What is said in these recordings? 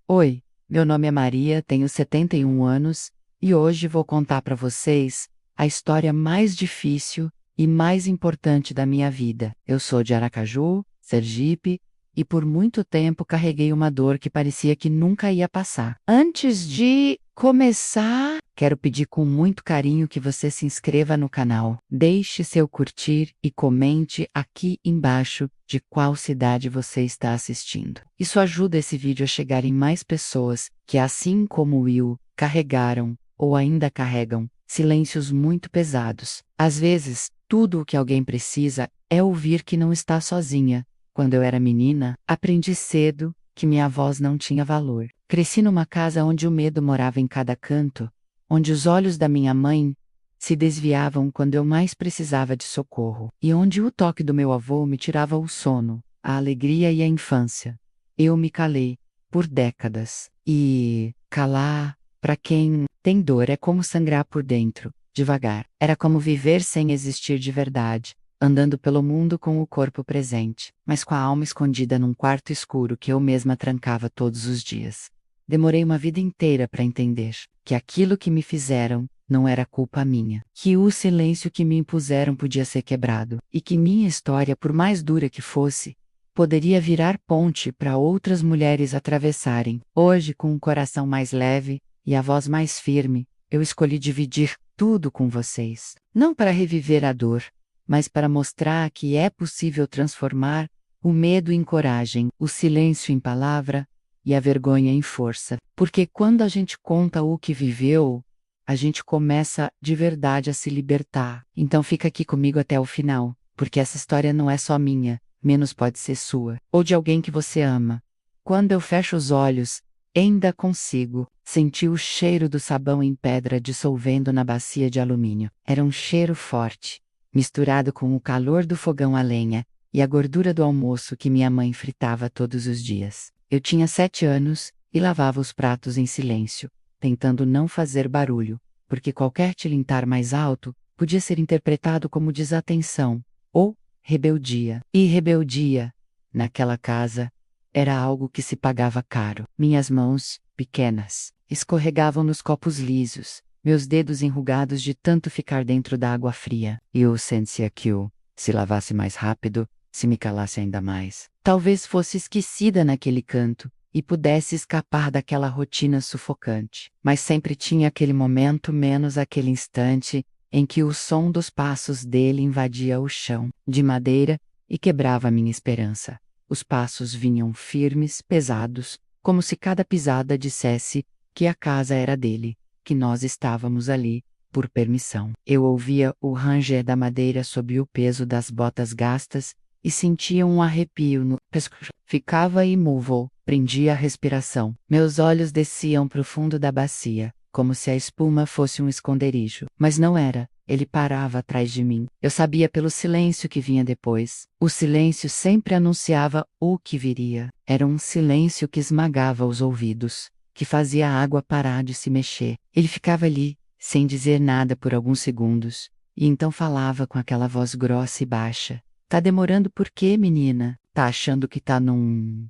Oi, meu nome é Maria, tenho 71 anos e hoje vou contar para vocês a história mais difícil e mais importante da minha vida. Eu sou de Aracaju, Sergipe, e por muito tempo carreguei uma dor que parecia que nunca ia passar. Antes de começar, quero pedir com muito carinho que você se inscreva no canal, deixe seu curtir e comente aqui embaixo de qual cidade você está assistindo. Isso ajuda esse vídeo a chegar em mais pessoas que, assim como Will, carregaram ou ainda carregam silêncios muito pesados. Às vezes, tudo o que alguém precisa é ouvir que não está sozinha. Quando eu era menina, aprendi cedo que minha voz não tinha valor. Cresci numa casa onde o medo morava em cada canto, onde os olhos da minha mãe se desviavam quando eu mais precisava de socorro, e onde o toque do meu avô me tirava o sono, a alegria e a infância. Eu me calei por décadas. E calar, para quem tem dor, é como sangrar por dentro, devagar. Era como viver sem existir de verdade, andando pelo mundo com o corpo presente, mas com a alma escondida num quarto escuro que eu mesma trancava todos os dias. Demorei uma vida inteira para entender que aquilo que me fizeram não era culpa minha, que o silêncio que me impuseram podia ser quebrado, e que minha história, por mais dura que fosse, poderia virar ponte para outras mulheres atravessarem. Hoje, com o coração mais leve e a voz mais firme, eu escolhi dividir tudo com vocês, não para reviver a dor, mas para mostrar que é possível transformar o medo em coragem, o silêncio em palavra e a vergonha em força. Porque quando a gente conta o que viveu, a gente começa de verdade a se libertar. Então fica aqui comigo até o final, porque essa história não é só minha, menos pode ser sua, ou de alguém que você ama. Quando eu fecho os olhos, ainda consigo sentir o cheiro do sabão em pedra dissolvendo na bacia de alumínio. Era um cheiro forte, misturado com o calor do fogão a lenha e a gordura do almoço que minha mãe fritava todos os dias. Eu tinha 7 anos e lavava os pratos em silêncio, tentando não fazer barulho, porque qualquer tilintar mais alto podia ser interpretado como desatenção ou rebeldia. E rebeldia, naquela casa, era algo que se pagava caro. Minhas mãos, pequenas, escorregavam nos copos lisos, meus dedos enrugados de tanto ficar dentro da água fria. E eu sentia que se lavasse mais rápido, se me calasse ainda mais, talvez fosse esquecida naquele canto e pudesse escapar daquela rotina sufocante. Mas sempre tinha aquele momento, menos aquele instante, em que o som dos passos dele invadia o chão de madeira e quebrava minha esperança. Os passos vinham firmes, pesados, como se cada pisada dissesse que a casa era dele, que nós estávamos ali, por permissão. Eu ouvia o ranger da madeira sob o peso das botas gastas e sentia um arrepio no pescoço. Ficava imóvel, prendia a respiração. Meus olhos desciam para o fundo da bacia, como se a espuma fosse um esconderijo. Mas não era. Ele parava atrás de mim. Eu sabia pelo silêncio que vinha depois. O silêncio sempre anunciava o que viria. Era um silêncio que esmagava os ouvidos, que fazia a água parar de se mexer. Ele ficava ali, sem dizer nada por alguns segundos, e então falava com aquela voz grossa e baixa. Tá demorando por quê, menina? Tá achando que tá num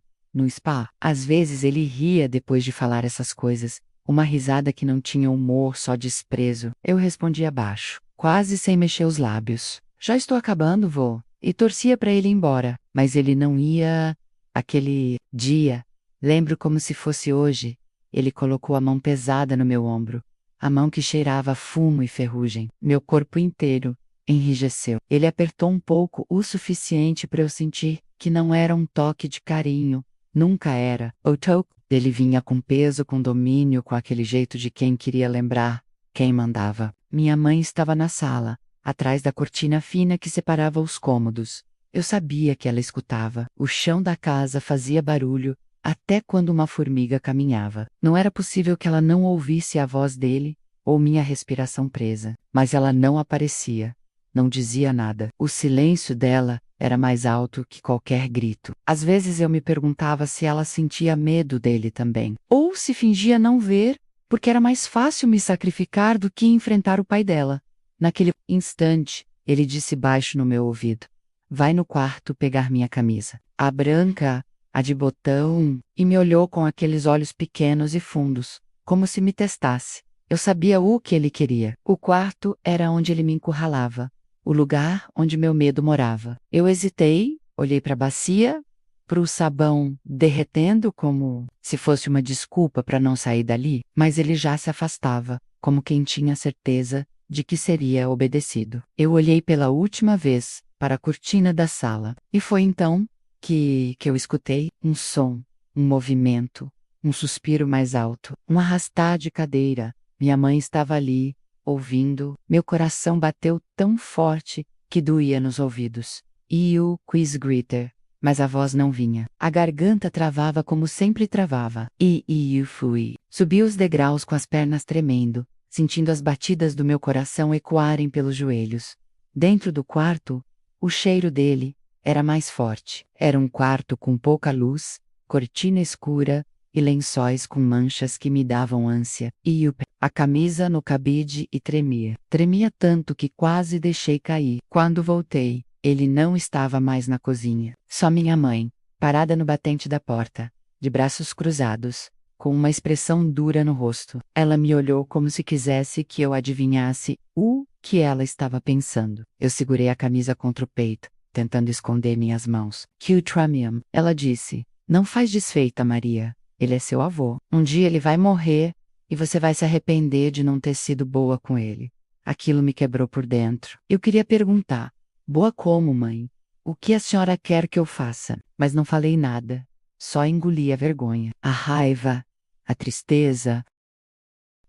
spa? Às vezes ele ria depois de falar essas coisas, uma risada que não tinha humor, só desprezo. Eu respondia baixo, quase sem mexer os lábios. Já estou acabando, vô. E torcia para ele ir embora, mas ele não ia. Aquele dia, lembro como se fosse hoje, ele colocou a mão pesada no meu ombro, a mão que cheirava a fumo e ferrugem. Meu corpo inteiro enrijeceu. Ele apertou um pouco, o suficiente para eu sentir que não era um toque de carinho. Nunca era. O toque dele vinha com peso, com domínio, com aquele jeito de quem queria lembrar quem mandava. Minha mãe estava na sala, atrás da cortina fina que separava os cômodos. Eu sabia que ela escutava. O chão da casa fazia barulho, até quando uma formiga caminhava. Não era possível que ela não ouvisse a voz dele, ou minha respiração presa. Mas ela não aparecia. Não dizia nada. O silêncio dela era mais alto que qualquer grito. Às vezes eu me perguntava se ela sentia medo dele também. Ou se fingia não ver, porque era mais fácil me sacrificar do que enfrentar o pai dela. Naquele instante, ele disse baixo no meu ouvido: vai no quarto pegar minha camisa. A branca, a de botão, e me olhou com aqueles olhos pequenos e fundos, como se me testasse. Eu sabia o que ele queria. O quarto era onde ele me encurralava, o lugar onde meu medo morava. Eu hesitei, olhei para a bacia, para o sabão derretendo como se fosse uma desculpa para não sair dali, mas ele já se afastava, como quem tinha certeza de que seria obedecido. Eu olhei pela última vez para a cortina da sala, e foi então que eu escutei um som, um movimento, um suspiro mais alto, um arrastar de cadeira. Minha mãe estava ali, ouvindo. Meu coração bateu tão forte que doía nos ouvidos. E o quiz greeter, mas a voz não vinha. A garganta travava como sempre travava. E eu fui. Subi os degraus com as pernas tremendo, sentindo as batidas do meu coração ecoarem pelos joelhos. Dentro do quarto, o cheiro dele era mais forte. Era um quarto com pouca luz, cortina escura e lençóis com manchas que me davam ânsia. E a camisa no cabide e tremia. Tremia tanto que quase deixei cair. Quando voltei, ele não estava mais na cozinha. Só minha mãe, parada no batente da porta, de braços cruzados, com uma expressão dura no rosto. Ela me olhou como se quisesse que eu adivinhasse o que ela estava pensando. Eu segurei a camisa contra o peito, tentando esconder minhas mãos. Que Tramium, ela disse. Não faz desfeita, Maria. Ele é seu avô. Um dia ele vai morrer e você vai se arrepender de não ter sido boa com ele. Aquilo me quebrou por dentro. Eu queria perguntar: boa como, mãe? O que a senhora quer que eu faça? Mas não falei nada. Só engoli a vergonha, a raiva, a tristeza.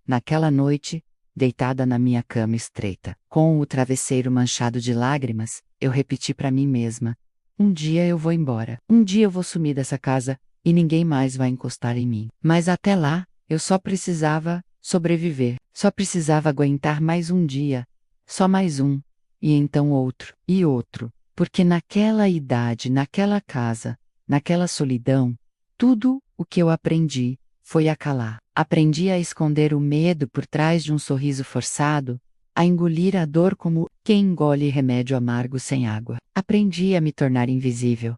Naquela noite, deitada na minha cama estreita, com o travesseiro manchado de lágrimas, eu repeti para mim mesma: um dia eu vou embora. Um dia eu vou sumir dessa casa e ninguém mais vai encostar em mim. Mas até lá, eu só precisava sobreviver. Só precisava aguentar mais um dia. Só mais um. E então outro. E outro. Porque naquela idade, naquela casa, naquela solidão, tudo o que eu aprendi foi a calar. Aprendi a esconder o medo por trás de um sorriso forçado, a engolir a dor como quem engole remédio amargo sem água. Aprendi a me tornar invisível.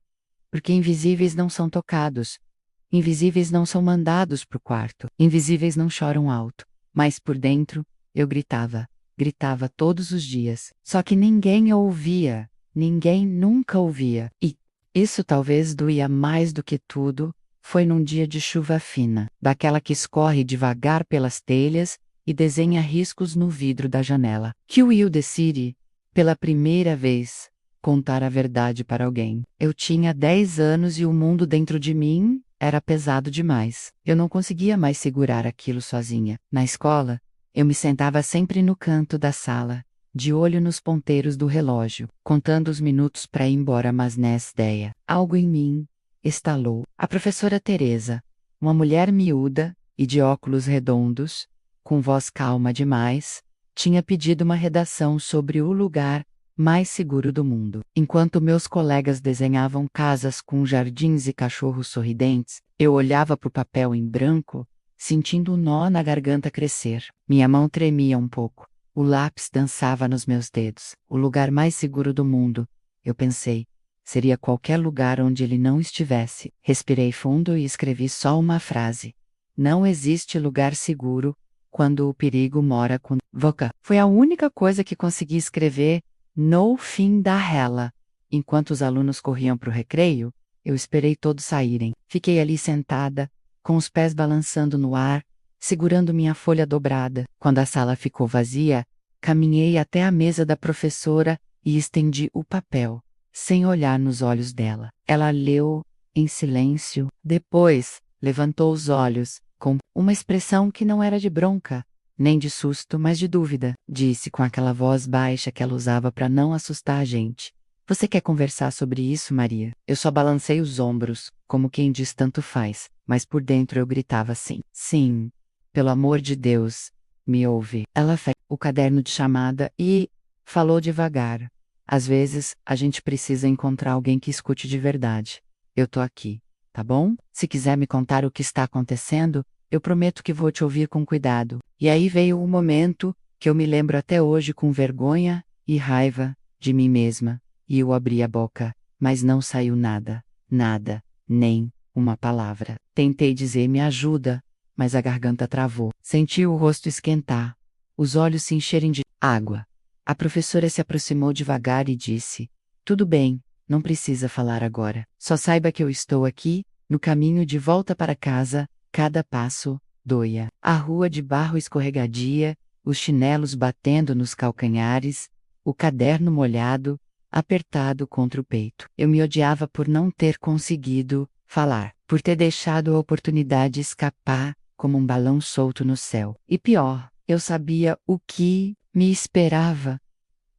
Porque invisíveis não são tocados. Invisíveis não são mandados pro quarto. Invisíveis não choram alto. Mas por dentro, eu gritava. Gritava todos os dias. Só que ninguém ouvia. Ninguém nunca ouvia. E isso talvez doía mais do que tudo. Foi num dia de chuva fina, daquela que escorre devagar pelas telhas e desenha riscos no vidro da janela, que eu decidi, pela primeira vez, contar a verdade para alguém. Eu tinha 10 anos e o mundo dentro de mim era pesado demais. Eu não conseguia mais segurar aquilo sozinha. Na escola, eu me sentava sempre no canto da sala, de olho nos ponteiros do relógio, contando os minutos para ir embora, mas nessa ideia, algo em mim estalou. A professora Teresa, uma mulher miúda e de óculos redondos, com voz calma demais, tinha pedido uma redação sobre o lugar mais seguro do mundo. Enquanto meus colegas desenhavam casas com jardins e cachorros sorridentes, eu olhava para o papel em branco, sentindo um nó na garganta crescer. Minha mão tremia um pouco. O lápis dançava nos meus dedos. O lugar mais seguro do mundo, eu pensei. Seria qualquer lugar onde ele não estivesse. Respirei fundo e escrevi só uma frase. Não existe lugar seguro quando o perigo mora com Voca. Foi a única coisa que consegui escrever no fim da rela. Enquanto os alunos corriam para o recreio, eu esperei todos saírem. Fiquei ali sentada, com os pés balançando no ar, segurando minha folha dobrada. Quando a sala ficou vazia, caminhei até a mesa da professora e estendi o papel, sem olhar nos olhos dela. Ela leu em silêncio. Depois, levantou os olhos, com uma expressão que não era de bronca, nem de susto, mas de dúvida. Disse com aquela voz baixa que ela usava para não assustar a gente: você quer conversar sobre isso, Maria? Eu só balancei os ombros, como quem diz tanto faz, mas por dentro eu gritava sim. Sim. Pelo amor de Deus, me ouve. Ela fez o caderno de chamada e falou devagar. Às vezes, a gente precisa encontrar alguém que escute de verdade. Eu tô aqui, tá bom? Se quiser me contar o que está acontecendo, eu prometo que vou te ouvir com cuidado. E aí veio o momento que eu me lembro até hoje com vergonha e raiva de mim mesma. E eu abri a boca, mas não saiu nada, nada, nem uma palavra. Tentei dizer me ajuda, mas a garganta travou. Senti o rosto esquentar, os olhos se encherem de água. A professora se aproximou devagar e disse: tudo bem, não precisa falar agora. Só saiba que eu estou aqui, no caminho de volta para casa, cada passo doía. A rua de barro escorregadia, os chinelos batendo nos calcanhares, o caderno molhado, apertado contra o peito. Eu me odiava por não ter conseguido falar, por ter deixado a oportunidade escapar como um balão solto no céu. E pior, eu sabia o que me esperava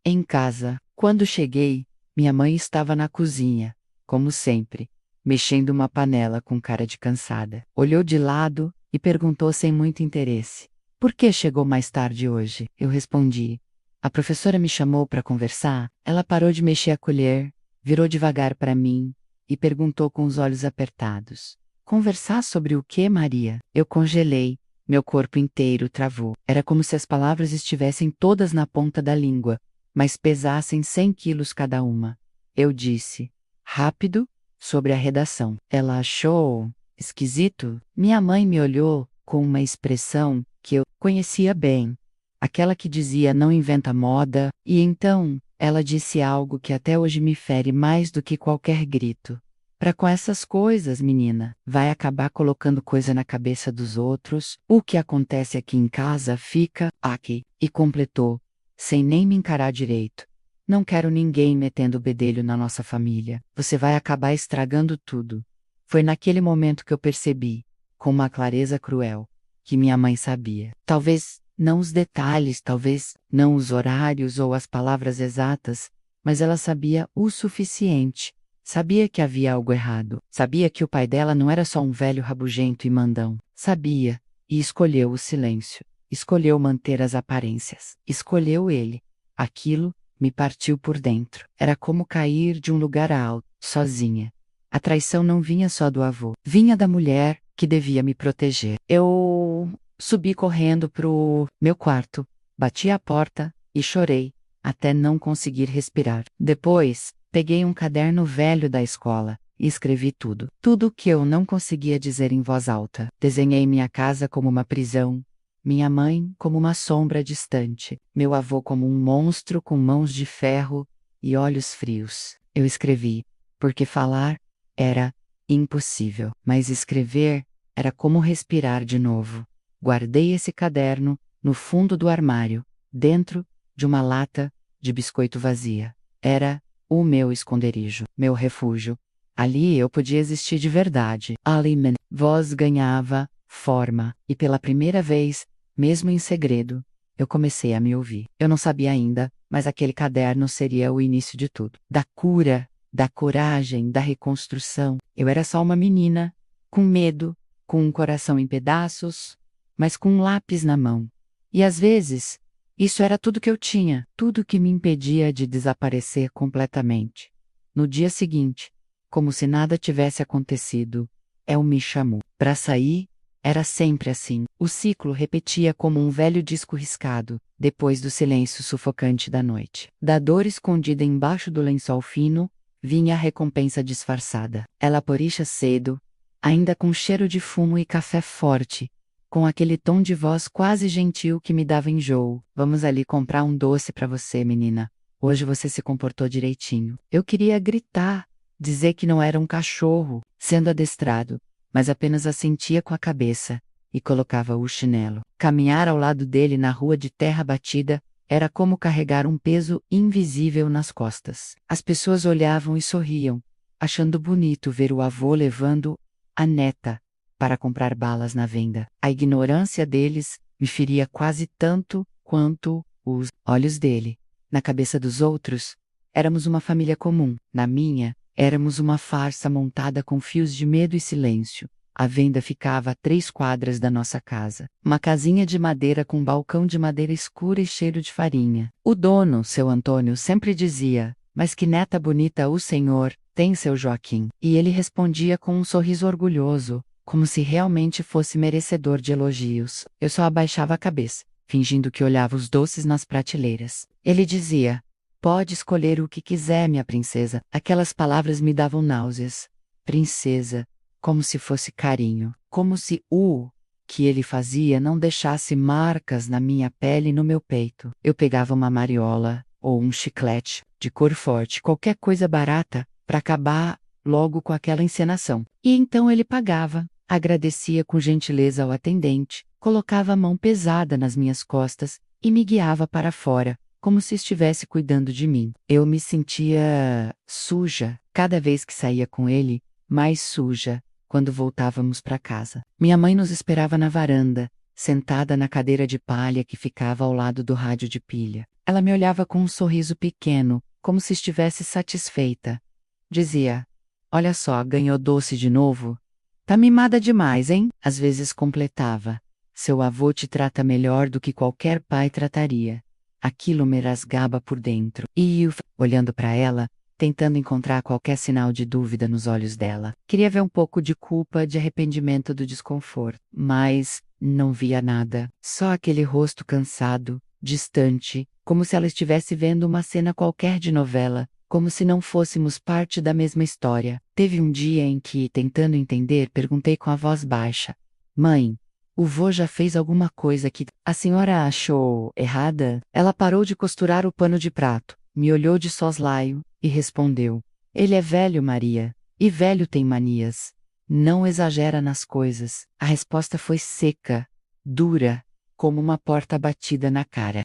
em casa. Quando cheguei, minha mãe estava na cozinha, como sempre, mexendo uma panela com cara de cansada. Olhou de lado e perguntou sem muito interesse: por que chegou mais tarde hoje? Eu respondi: a professora me chamou para conversar. Ela parou de mexer a colher, virou devagar para mim e perguntou com os olhos apertados: conversar sobre o que, Maria? Eu congelei, meu corpo inteiro travou. Era como se as palavras estivessem todas na ponta da língua, mas pesassem 100 quilos cada uma. Eu disse, rápido, sobre a redação. Ela achou esquisito. Minha mãe me olhou com uma expressão que eu conhecia bem, aquela que dizia não inventa moda, e então ela disse algo que até hoje me fere mais do que qualquer grito. Para com essas coisas, menina, vai acabar colocando coisa na cabeça dos outros, o que acontece aqui em casa fica aqui. E completou, sem nem me encarar direito: não quero ninguém metendo bedelho na nossa família. Você vai acabar estragando tudo. Foi naquele momento que eu percebi, com uma clareza cruel, que minha mãe sabia. Talvez não os detalhes, talvez não os horários ou as palavras exatas, mas ela sabia o suficiente. Sabia que havia algo errado. Sabia que o pai dela não era só um velho rabugento e mandão. Sabia, e escolheu o silêncio. Escolheu manter as aparências. Escolheu ele. Aquilo me partiu por dentro. Era como cair de um lugar alto, sozinha. A traição não vinha só do avô. Vinha da mulher que devia me proteger. Eu subi correndo pro meu quarto, bati a porta e chorei, até não conseguir respirar. Depois, peguei um caderno velho da escola e escrevi tudo. Tudo o que eu não conseguia dizer em voz alta. Desenhei minha casa como uma prisão, minha mãe como uma sombra distante, meu avô como um monstro com mãos de ferro e olhos frios. Eu escrevi, porque falar era impossível, mas escrever era como respirar de novo. Guardei esse caderno no fundo do armário, dentro de uma lata de biscoito vazia. Era o meu esconderijo, meu refúgio. Ali eu podia existir de verdade. Alimen. Voz ganhava forma, e pela primeira vez, mesmo em segredo, eu comecei a me ouvir. Eu não sabia ainda, mas aquele caderno seria o início de tudo. Da cura, da coragem, da reconstrução. Eu era só uma menina, com medo, com um coração em pedaços, mas com um lápis na mão. E às vezes, isso era tudo que eu tinha, tudo que me impedia de desaparecer completamente. No dia seguinte, como se nada tivesse acontecido, El me chamou. Para sair, era sempre assim. O ciclo repetia como um velho disco riscado, depois do silêncio sufocante da noite. Da dor escondida embaixo do lençol fino, vinha a recompensa disfarçada. Ela poricha cedo, ainda com cheiro de fumo e café forte, com aquele tom de voz quase gentil que me dava enjoo. Vamos ali comprar um doce para você, menina. Hoje você se comportou direitinho. Eu queria gritar, dizer que não era um cachorro, sendo adestrado, mas apenas assentia com a cabeça e colocava o chinelo. Caminhar ao lado dele na rua de terra batida era como carregar um peso invisível nas costas. As pessoas olhavam e sorriam, achando bonito ver o avô levando a neta para comprar balas na venda. A ignorância deles me feria quase tanto quanto os olhos dele. Na cabeça dos outros, éramos uma família comum. Na minha, éramos uma farsa montada com fios de medo e silêncio. A venda ficava a 3 quadras da nossa casa. Uma casinha de madeira com um balcão de madeira escura e cheiro de farinha. O dono, seu Antônio, sempre dizia: mas que neta bonita o senhor tem, seu Joaquim. E ele respondia com um sorriso orgulhoso, como se realmente fosse merecedor de elogios. Eu só abaixava a cabeça, fingindo que olhava os doces nas prateleiras. Ele dizia: pode escolher o que quiser, minha princesa. Aquelas palavras me davam náuseas. Princesa. como se fosse carinho, como se o que ele fazia não deixasse marcas na minha pele e no meu peito. Eu pegava uma mariola ou um chiclete de cor forte, qualquer coisa barata, para acabar logo com aquela encenação. E então ele pagava, agradecia com gentileza ao atendente, colocava a mão pesada nas minhas costas e me guiava para fora, como se estivesse cuidando de mim. Eu me sentia suja cada vez que saía com ele, mais suja quando voltávamos para casa. Minha mãe nos esperava na varanda, sentada na cadeira de palha que ficava ao lado do rádio de pilha. Ela me olhava com um sorriso pequeno, como se estivesse satisfeita. Dizia: "Olha só, ganhou doce de novo? Tá mimada demais, hein?" Às vezes completava: "Seu avô te trata melhor do que qualquer pai trataria." Aquilo me rasgava por dentro. E eu, olhando para ela, tentando encontrar qualquer sinal de dúvida nos olhos dela. Queria ver um pouco de culpa, de arrependimento do desconforto, mas não via nada. Só aquele rosto cansado, distante, como se ela estivesse vendo uma cena qualquer de novela, como se não fôssemos parte da mesma história. Teve um dia em que, tentando entender, perguntei com a voz baixa: "Mãe, o vô já fez alguma coisa que a senhora achou errada?" Ela parou de costurar o pano de prato, me olhou de soslaio e respondeu: "Ele é velho, Maria, e velho tem manias. Não exagera nas coisas." A resposta foi seca, dura, como uma porta batida na cara.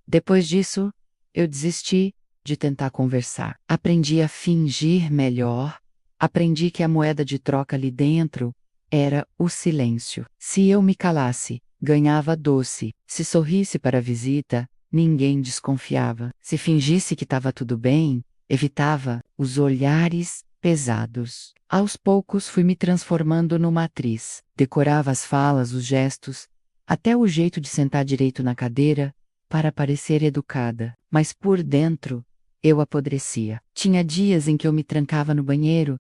Depois disso, eu desisti de tentar conversar. Aprendi a fingir melhor, aprendi que a moeda de troca ali dentro era o silêncio. Se eu me calasse, ganhava doce. Se sorrisse para a visita, ninguém desconfiava. Se fingisse que estava tudo bem, evitava os olhares pesados. Aos poucos fui me transformando numa atriz. Decorava as falas, os gestos, até o jeito de sentar direito na cadeira, para parecer educada. Mas por dentro, eu apodrecia. Tinha dias em que eu me trancava no banheiro,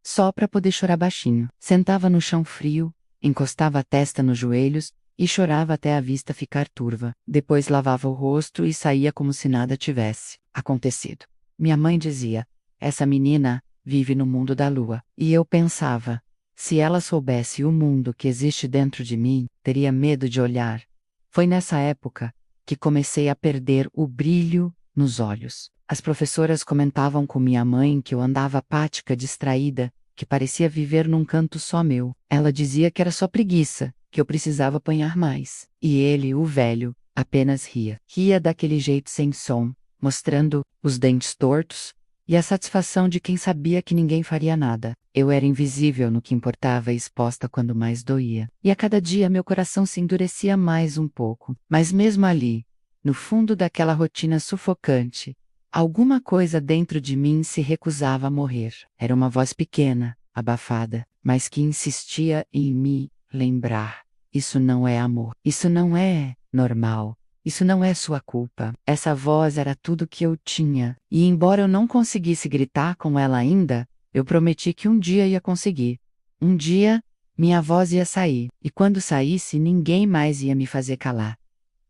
só para poder chorar baixinho. Sentava no chão frio, encostava a testa nos joelhos e chorava até a vista ficar turva. Depois lavava o rosto e saía como se nada tivesse acontecido. Minha mãe dizia: "Essa menina vive no mundo da lua." E eu pensava: se ela soubesse o mundo que existe dentro de mim, teria medo de olhar. Foi nessa época que comecei a perder o brilho nos olhos. As professoras comentavam com minha mãe que eu andava apática, distraída, que parecia viver num canto só meu. Ela dizia que era só preguiça, que eu precisava apanhar mais. E ele, o velho, apenas ria. Ria daquele jeito sem som, mostrando os dentes tortos e a satisfação de quem sabia que ninguém faria nada. Eu era invisível no que importava e exposta quando mais doía. E a cada dia meu coração se endurecia mais um pouco. Mas mesmo ali, no fundo daquela rotina sufocante, alguma coisa dentro de mim se recusava a morrer. Era uma voz pequena, abafada, mas que insistia em me lembrar: isso não é amor. Isso não é normal. Isso não é sua culpa. Essa voz era tudo que eu tinha. E embora eu não conseguisse gritar com ela ainda, eu prometi que um dia ia conseguir. Um dia, minha voz ia sair. E quando saísse, ninguém mais ia me fazer calar.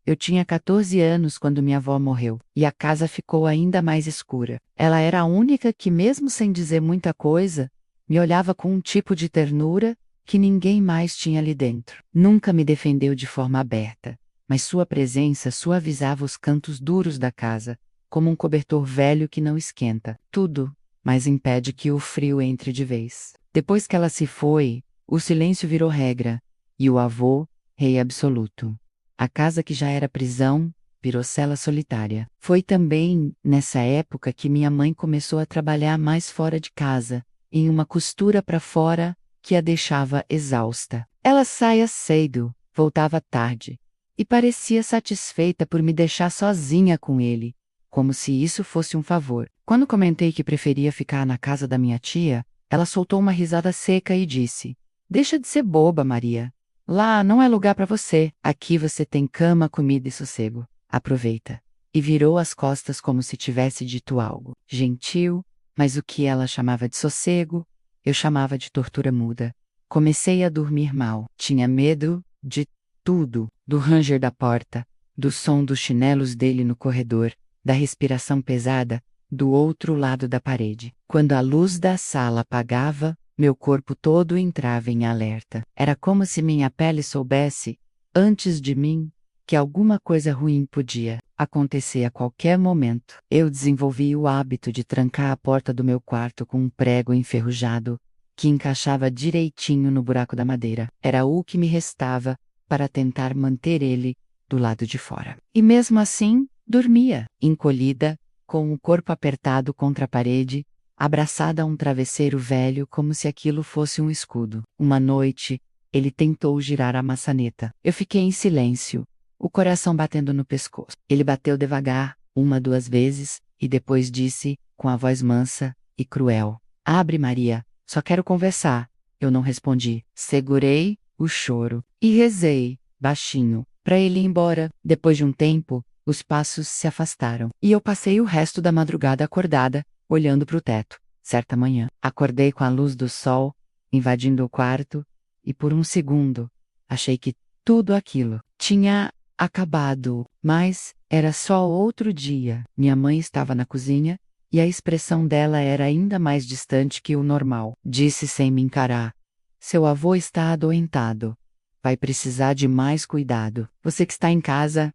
Eu tinha 14 anos quando minha avó morreu, e a casa ficou ainda mais escura. Ela era a única que, mesmo sem dizer muita coisa, me olhava com um tipo de ternura que ninguém mais tinha ali dentro. Nunca me defendeu de forma aberta, mas sua presença suavizava os cantos duros da casa, como um cobertor velho que não esquenta tudo, mas impede que o frio entre de vez. Depois que ela se foi, o silêncio virou regra, e o avô, rei absoluto. A casa que já era prisão, virou cela solitária. Foi também nessa época que minha mãe começou a trabalhar mais fora de casa, em uma costura para fora que a deixava exausta. Ela saía cedo, voltava tarde, e parecia satisfeita por me deixar sozinha com ele, como se isso fosse um favor. Quando comentei que preferia ficar na casa da minha tia, ela soltou uma risada seca e disse: "Deixa de ser boba, Maria. Lá não é lugar para você. Aqui você tem cama, comida e sossego. Aproveita." E virou as costas como se tivesse dito algo gentil, mas o que ela chamava de sossego, eu chamava de tortura muda. Comecei a dormir mal. Tinha medo de tudo, do ranger da porta, do som dos chinelos dele no corredor, da respiração pesada do outro lado da parede. Quando a luz da sala apagava, Meu corpo todo entrava em alerta. Era como se minha pele soubesse, antes de mim, que alguma coisa ruim podia acontecer a qualquer momento. Eu desenvolvi o hábito de trancar a porta do meu quarto com um prego enferrujado, que encaixava direitinho no buraco da madeira. Era o que me restava para tentar manter ele do lado de fora. E mesmo assim, dormia, encolhida, com o corpo apertado contra a parede, abraçada a um travesseiro velho como se aquilo fosse um escudo. Uma noite, ele tentou girar a maçaneta. Eu fiquei em silêncio, o coração batendo no pescoço. Ele bateu devagar, 1, 2 vezes, e depois disse, com a voz mansa e cruel: "Abre, Maria, só quero conversar." Eu não respondi. Segurei o choro e rezei, baixinho, para ele ir embora. Depois de um tempo, os passos se afastaram, e eu passei o resto da madrugada acordada, olhando para o teto. Certa manhã, acordei com a luz do sol invadindo o quarto, e por um segundo, achei que tudo aquilo tinha acabado, mas era só outro dia. Minha mãe estava na cozinha, e a expressão dela era ainda mais distante que o normal. Disse sem me encarar: "Seu avô está adoentado. Vai precisar de mais cuidado. Você que está em casa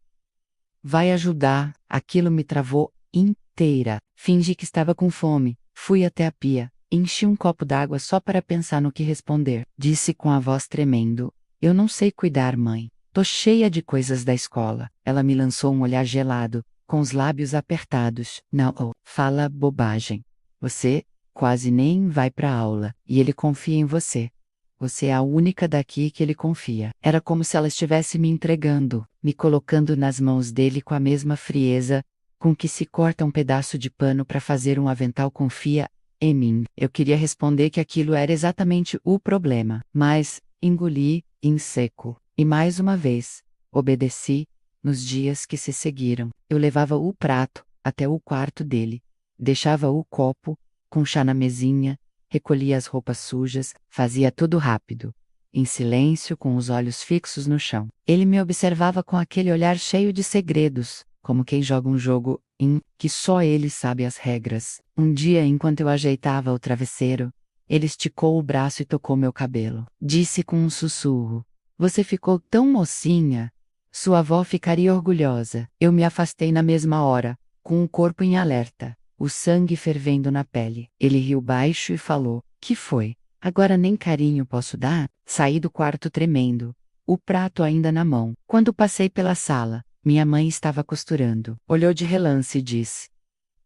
vai ajudar." Aquilo me travou inteira. Fingi que estava com fome. Fui até a pia. Enchi um copo d'água só para pensar no que responder. Disse com a voz tremendo: "Eu não sei cuidar, mãe. Tô cheia de coisas da escola." Ela me lançou um olhar gelado, com os lábios apertados. "Não, fala bobagem. Você quase nem vai pra aula, e ele confia em você. Você é a única daqui que ele confia." Era como se ela estivesse me entregando, me colocando nas mãos dele com a mesma frieza com que se corta um pedaço de pano para fazer um avental. "Confia em mim." Eu queria responder que aquilo era exatamente o problema, mas engoli em seco. E mais uma vez, obedeci. Nos dias que se seguiram, eu levava o prato até o quarto dele, deixava o copo com chá na mesinha, recolhia as roupas sujas, fazia tudo rápido, em silêncio, com os olhos fixos no chão. Ele me observava com aquele olhar cheio de segredos, como quem joga um jogo em que só ele sabe as regras. Um dia, enquanto eu ajeitava o travesseiro, ele esticou o braço e tocou meu cabelo. Disse com um sussurro: "Você ficou tão mocinha. Sua avó ficaria orgulhosa." Eu me afastei na mesma hora, com o corpo em alerta, o sangue fervendo na pele. Ele riu baixo e falou: "Que foi? Agora nem carinho posso dar?" Saí do quarto tremendo, o prato ainda na mão. Quando passei pela sala, minha mãe estava costurando. Olhou de relance e disse: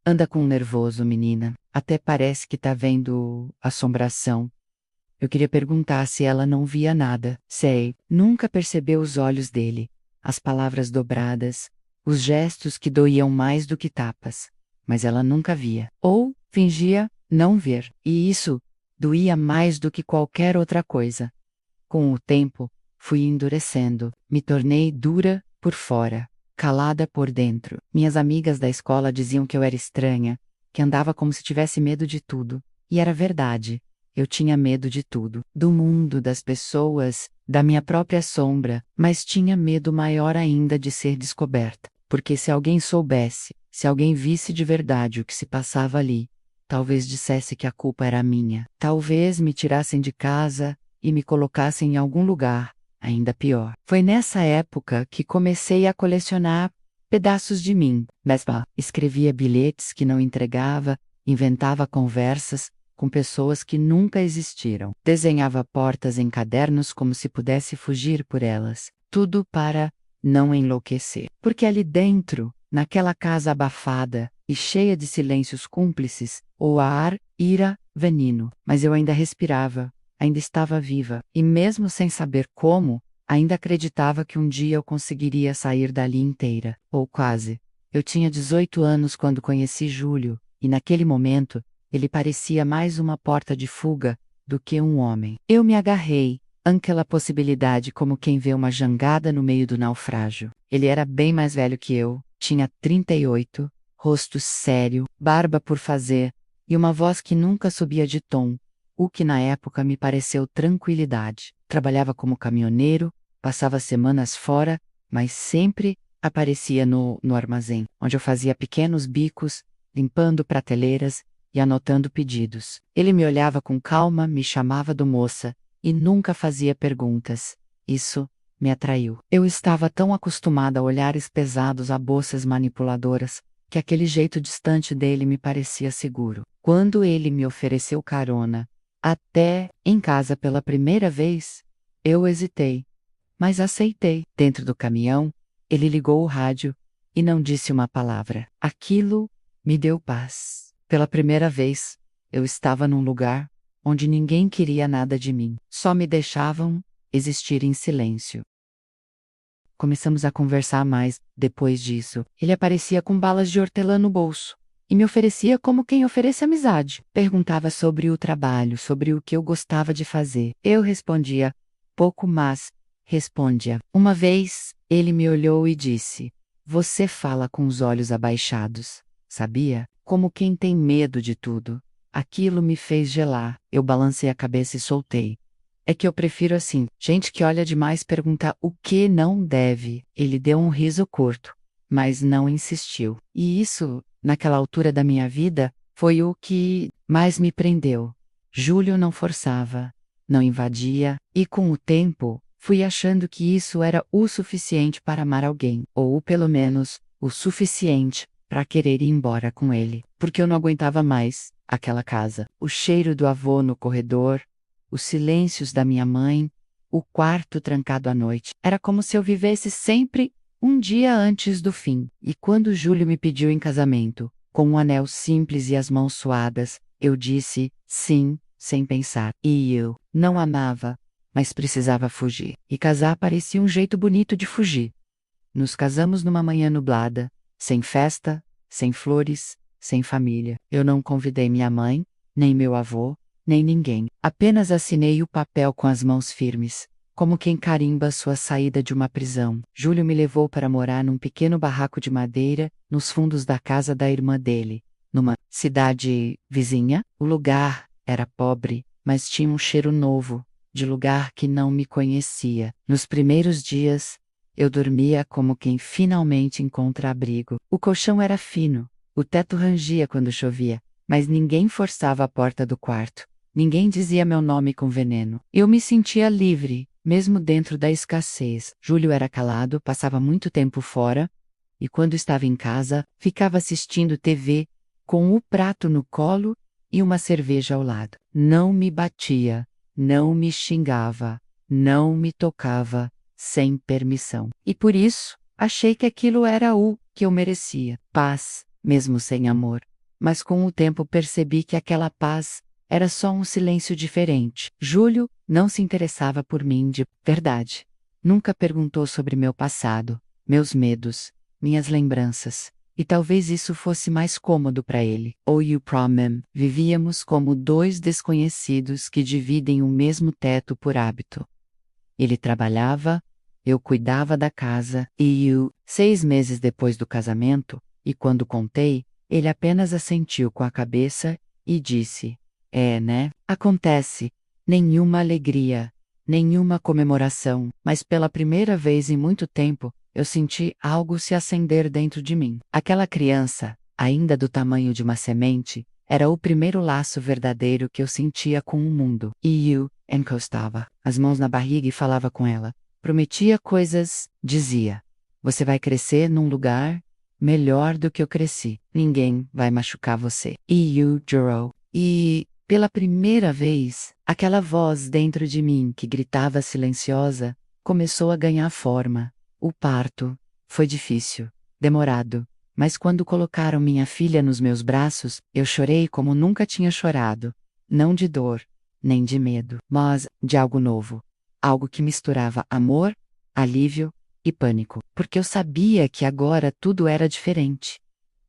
"Anda com um nervoso, menina. Até parece que tá vendo assombração." Eu queria perguntar se ela não via nada. Sei, nunca percebeu os olhos dele, as palavras dobradas, os gestos que doíam mais do que tapas. Mas ela nunca via. Ou fingia não ver. E isso doía mais do que qualquer outra coisa. Com o tempo, fui endurecendo. Me tornei dura por fora, calada por dentro. Minhas amigas da escola diziam que eu era estranha, que andava como se tivesse medo de tudo. E era verdade. Eu tinha medo de tudo. Do mundo, das pessoas, da minha própria sombra, mas tinha medo maior ainda de ser descoberta. Porque se alguém soubesse, se alguém visse de verdade o que se passava ali, talvez dissesse que a culpa era minha. Talvez me tirassem de casa e me colocassem em algum lugar, ainda pior. Foi nessa época que comecei a colecionar pedaços de mim. Escrevia bilhetes que não entregava, inventava conversas com pessoas que nunca existiram. Desenhava portas em cadernos como se pudesse fugir por elas. Tudo para não enlouquecer. Porque ali dentro, naquela casa abafada e cheia de silêncios cúmplices, o ar ira veneno. Mas eu ainda respirava, ainda estava viva. E mesmo sem saber como, ainda acreditava que um dia eu conseguiria sair dali inteira. Ou quase. Eu tinha 18 anos quando conheci Júlio, e naquele momento, ele parecia mais uma porta de fuga do que um homem. Eu me agarrei àquela possibilidade como quem vê uma jangada no meio do naufrágio. Ele era bem mais velho que eu, tinha 38, rosto sério, barba por fazer, e uma voz que nunca subia de tom, o que na época me pareceu tranquilidade. Trabalhava como caminhoneiro, passava semanas fora, mas sempre aparecia no armazém, onde eu fazia pequenos bicos, limpando prateleiras e anotando pedidos. Ele me olhava com calma, me chamava do moça e nunca fazia perguntas. Isso me atraiu. Eu estava tão acostumada a olhares pesados, a bolsas manipuladoras, que aquele jeito distante dele me parecia seguro. Quando ele me ofereceu carona, até em casa pela primeira vez, eu hesitei, mas aceitei. Dentro do caminhão, ele ligou o rádio e não disse uma palavra. Aquilo me deu paz. Pela primeira vez, eu estava num lugar onde ninguém queria nada de mim. Só me deixavam existir em silêncio. Começamos a conversar mais. Depois disso, ele aparecia com balas de hortelã no bolso e me oferecia como quem oferece amizade. Perguntava sobre o trabalho, sobre o que eu gostava de fazer. Eu respondia pouco, mas respondia. Uma vez, ele me olhou e disse: "Você fala com os olhos abaixados, sabia? Como quem tem medo de tudo." Aquilo me fez gelar. Eu balancei a cabeça e soltei. "É que eu prefiro assim. Gente que olha demais pergunta o que não deve." Ele deu um riso curto, mas não insistiu. E isso, naquela altura da minha vida, foi o que mais me prendeu. Júlio não forçava, não invadia, e com o tempo, fui achando que isso era o suficiente para amar alguém, ou pelo menos, o suficiente para querer ir embora com ele. Porque eu não aguentava mais aquela casa. O cheiro do avô no corredor, os silêncios da minha mãe, o quarto trancado à noite. Era como se eu vivesse sempre um dia antes do fim. E quando Júlio me pediu em casamento, com um anel simples e as mãos suadas, eu disse sim, sem pensar. E eu não amava, mas precisava fugir. E casar parecia um jeito bonito de fugir. Nos casamos numa manhã nublada, sem festa, sem flores, sem família. Eu não convidei minha mãe, nem meu avô, nem ninguém. Apenas assinei o papel com as mãos firmes, como quem carimba sua saída de uma prisão. Júlio me levou para morar num pequeno barraco de madeira, nos fundos da casa da irmã dele, numa cidade vizinha. O lugar era pobre, mas tinha um cheiro novo, de lugar que não me conhecia. Nos primeiros dias, eu dormia como quem finalmente encontra abrigo. O colchão era fino, o teto rangia quando chovia, mas ninguém forçava a porta do quarto. Ninguém dizia meu nome com veneno. Eu me sentia livre, mesmo dentro da escassez. Júlio era calado, passava muito tempo fora, e quando estava em casa, ficava assistindo TV, com o prato no colo e uma cerveja ao lado. Não me batia, não me xingava, não me tocava, sem permissão. E por isso, achei que aquilo era o que eu merecia. Paz, mesmo sem amor. Mas com o tempo percebi que aquela paz era só um silêncio diferente. Júlio não se interessava por mim de verdade. Nunca perguntou sobre meu passado, meus medos, minhas lembranças. E talvez isso fosse mais cômodo para ele. Ou you problem. Vivíamos como dois desconhecidos que dividem o mesmo teto por hábito. Ele trabalhava, eu cuidava da casa, e 6 meses depois do casamento, e quando contei, ele apenas assentiu com a cabeça e disse: "É, né? Acontece. Nenhuma alegria, nenhuma comemoração, mas pela primeira vez em muito tempo, eu senti algo se acender dentro de mim." Aquela criança, ainda do tamanho de uma semente, era o primeiro laço verdadeiro que eu sentia com o mundo. E eu encostava as mãos na barriga e falava com ela. Prometia coisas, dizia: "Você vai crescer num lugar melhor do que eu cresci. Ninguém vai machucar você." E eu jurou. E, pela primeira vez, aquela voz dentro de mim que gritava silenciosa, começou a ganhar forma. O parto foi difícil, demorado. Mas quando colocaram minha filha nos meus braços, eu chorei como nunca tinha chorado. Não de dor, nem de medo, mas de algo novo. Algo que misturava amor, alívio e pânico. Porque eu sabia que agora tudo era diferente.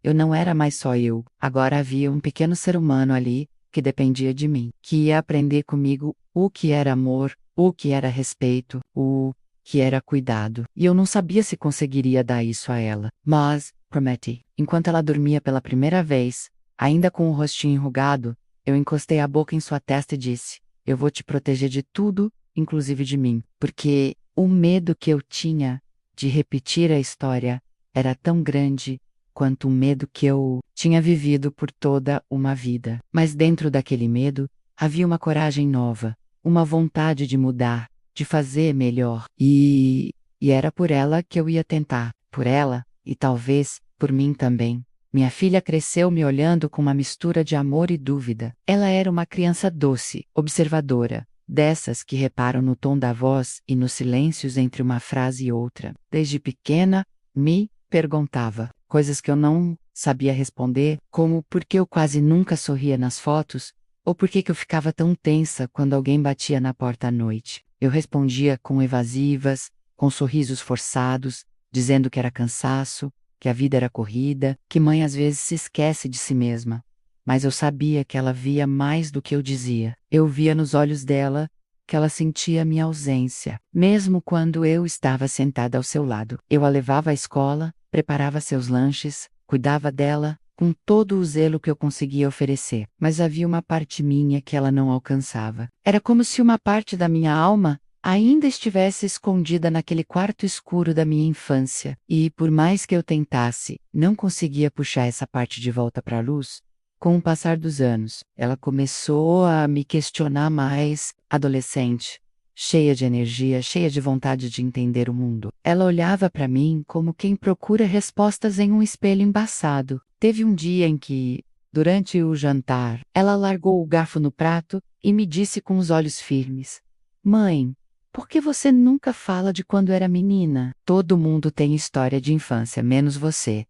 Eu não era mais só eu. Agora havia um pequeno ser humano ali, que dependia de mim. Que ia aprender comigo o que era amor, o que era respeito, o que era cuidado. E eu não sabia se conseguiria dar isso a ela. Mas prometi. Enquanto ela dormia pela primeira vez, ainda com o rostinho enrugado, eu encostei a boca em sua testa e disse: "Eu vou te proteger de tudo, inclusive de mim." Porque o medo que eu tinha de repetir a história era tão grande quanto um medo que eu tinha vivido por toda uma vida. Mas dentro daquele medo, havia uma coragem nova, uma vontade de mudar, de fazer melhor. E era por ela que eu ia tentar. Por ela, e talvez por mim também. Minha filha cresceu me olhando com uma mistura de amor e dúvida. Ela era uma criança doce, observadora, dessas que reparam no tom da voz e nos silêncios entre uma frase e outra. Desde pequena, me perguntava coisas que eu não sabia responder, como por que eu quase nunca sorria nas fotos, ou por que eu ficava tão tensa quando alguém batia na porta à noite. Eu respondia com evasivas, com sorrisos forçados, dizendo que era cansaço, que a vida era corrida, que mãe às vezes se esquece de si mesma. Mas eu sabia que ela via mais do que eu dizia. Eu via nos olhos dela que ela sentia minha ausência, mesmo quando eu estava sentada ao seu lado. Eu a levava à escola, preparava seus lanches, cuidava dela, com todo o zelo que eu conseguia oferecer. Mas havia uma parte minha que ela não alcançava. Era como se uma parte da minha alma ainda estivesse escondida naquele quarto escuro da minha infância, e por mais que eu tentasse, não conseguia puxar essa parte de volta para a luz. Com o passar dos anos, ela começou a me questionar mais, adolescente, cheia de energia, cheia de vontade de entender o mundo. Ela olhava para mim como quem procura respostas em um espelho embaçado. Teve um dia em que, durante o jantar, ela largou o garfo no prato e me disse com os olhos firmes: "Mãe, por que você nunca fala de quando era menina? Todo mundo tem história de infância, menos você."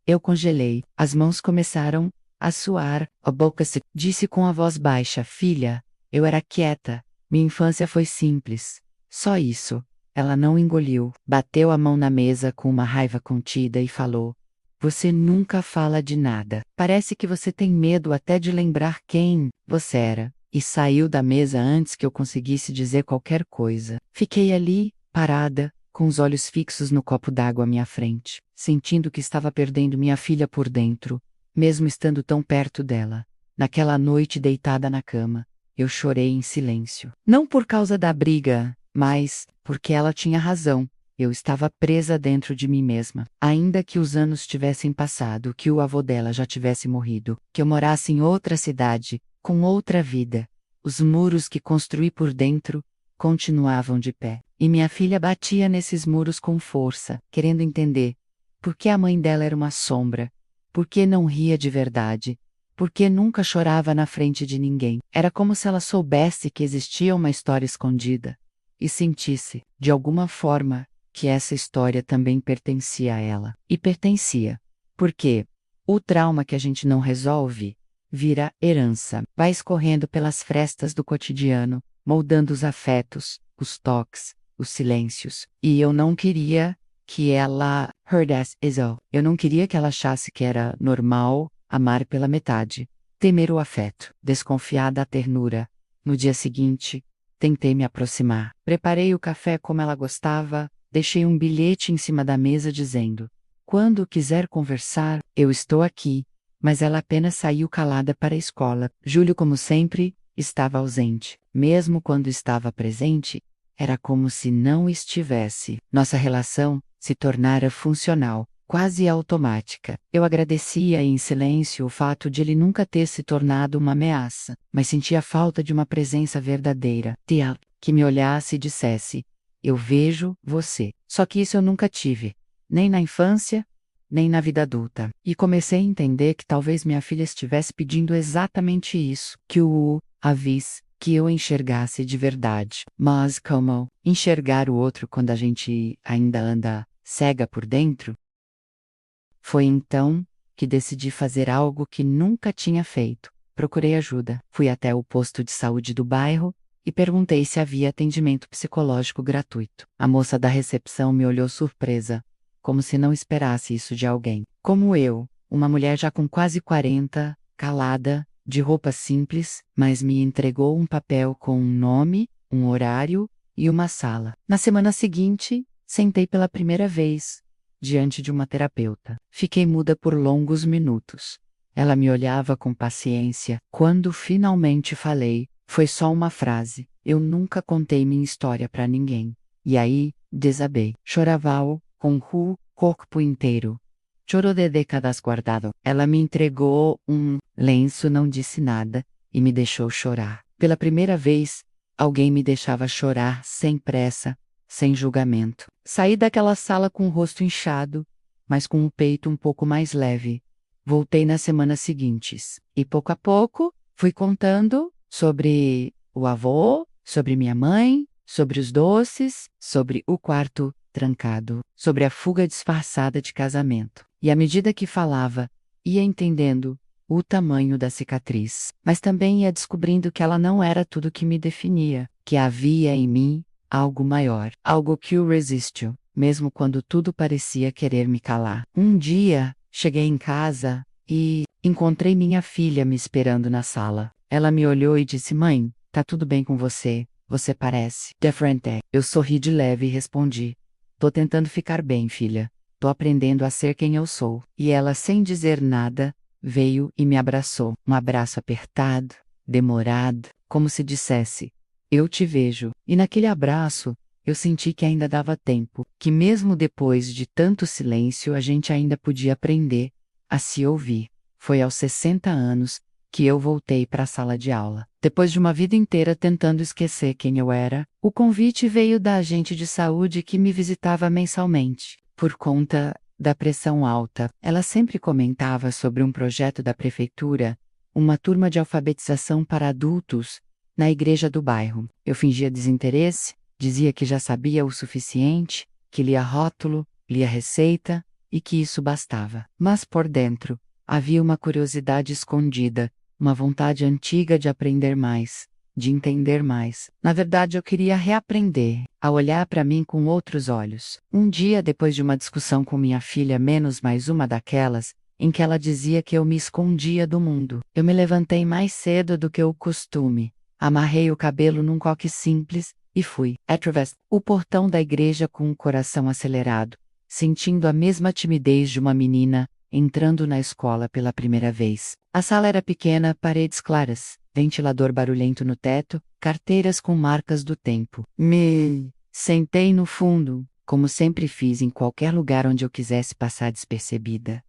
Eu congelei. As mãos começaram a suar, a boca se disse com a voz baixa: "Filha, eu era quieta. Minha infância foi simples. Só isso." Ela não engoliu. Bateu a mão na mesa com uma raiva contida e falou: "Você nunca fala de nada. Parece que você tem medo até de lembrar quem você era." E saiu da mesa antes que eu conseguisse dizer qualquer coisa. Fiquei ali, parada, com os olhos fixos no copo d'água à minha frente, sentindo que estava perdendo minha filha por dentro, mesmo estando tão perto dela. Naquela noite deitada na cama, eu chorei em silêncio. Não por causa da briga, mas porque ela tinha razão. Eu estava presa dentro de mim mesma. Ainda que os anos tivessem passado, que o avô dela já tivesse morrido, que eu morasse em outra cidade, com outra vida, os muros que construí por dentro continuavam de pé. E minha filha batia nesses muros com força, querendo entender por que a mãe dela era uma sombra, por que não ria de verdade, por que nunca chorava na frente de ninguém. Era como se ela soubesse que existia uma história escondida e sentisse, de alguma forma, que essa história também pertencia a ela. E pertencia. Porque o trauma que a gente não resolve vira herança, vai escorrendo pelas frestas do cotidiano, moldando os afetos, os toques, os silêncios. E eu não queria que ela heard as is all. Eu não queria que ela achasse que era normal amar pela metade, temer o afeto, desconfiar da ternura. No dia seguinte, tentei me aproximar. Preparei o café como ela gostava, deixei um bilhete em cima da mesa dizendo: "Quando quiser conversar, eu estou aqui." Mas ela apenas saiu calada para a escola. Júlio, como sempre, estava ausente. Mesmo quando estava presente, era como se não estivesse. Nossa relação se tornara funcional, quase automática. Eu agradecia em silêncio o fato de ele nunca ter se tornado uma ameaça, mas sentia falta de uma presença verdadeira. Tia, que me olhasse e dissesse: "Eu vejo você." Só que isso eu nunca tive, nem na infância, nem na vida adulta. E comecei a entender que talvez minha filha estivesse pedindo exatamente isso, que a visse, que eu enxergasse de verdade. Mas como enxergar o outro quando a gente ainda anda cega por dentro? Foi então que decidi fazer algo que nunca tinha feito. Procurei ajuda. Fui até o posto de saúde do bairro e perguntei se havia atendimento psicológico gratuito. A moça da recepção me olhou surpresa, como se não esperasse isso de alguém. Como eu, uma mulher já com quase 40, calada, de roupa simples, mas me entregou um papel com um nome, um horário e uma sala. Na semana seguinte, sentei pela primeira vez diante de uma terapeuta. Fiquei muda por longos minutos. Ela me olhava com paciência. Quando finalmente falei, foi só uma frase: "Eu nunca contei minha história para ninguém." E aí, desabei. Chorava com o corpo inteiro. chorou de décadas guardado. Ela me entregou um lenço, não disse nada e me deixou chorar. Pela primeira vez, alguém me deixava chorar sem pressa, sem julgamento. Saí daquela sala com o rosto inchado, mas com o peito um pouco mais leve. Voltei nas semanas seguintes e pouco a pouco fui contando sobre o avô, sobre minha mãe, sobre os doces, sobre o quarto trancado, sobre a fuga disfarçada de casamento. E à medida que falava, ia entendendo o tamanho da cicatriz, mas também ia descobrindo que ela não era tudo que me definia, que havia em mim algo maior, algo que o resistiu, mesmo quando tudo parecia querer me calar. Um dia, cheguei em casa e encontrei minha filha me esperando na sala. Ela me olhou e disse: "Mãe, tá tudo bem com você? Você parece diferente." Eu sorri de leve e respondi: "Tô tentando ficar bem, filha. Tô aprendendo a ser quem eu sou." E ela, sem dizer nada, veio e me abraçou. Um abraço apertado, demorado, como se dissesse: "Eu te vejo." E naquele abraço, eu senti que ainda dava tempo, que mesmo depois de tanto silêncio a gente ainda podia aprender a se ouvir. Foi aos 60 anos que eu voltei para a sala de aula. Depois de uma vida inteira tentando esquecer quem eu era, o convite veio da agente de saúde que me visitava mensalmente. Por conta da pressão alta, ela sempre comentava sobre um projeto da prefeitura, uma turma de alfabetização para adultos, na igreja do bairro. Eu fingia desinteresse, dizia que já sabia o suficiente, que lia rótulo, lia receita e que isso bastava. Mas por dentro, havia uma curiosidade escondida, uma vontade antiga de aprender mais, de entender mais. Na verdade, eu queria reaprender a olhar para mim com outros olhos. Um dia, depois de uma discussão com minha filha, menos mais uma daquelas, em que ela dizia que eu me escondia do mundo, eu me levantei mais cedo do que o costume, amarrei o cabelo num coque simples e fui, através o portão da igreja com o coração acelerado, sentindo a mesma timidez de uma menina entrando na escola pela primeira vez. A sala era pequena, paredes claras, ventilador barulhento no teto, carteiras com marcas do tempo. Me sentei no fundo, como sempre fiz em qualquer lugar onde eu quisesse passar despercebida.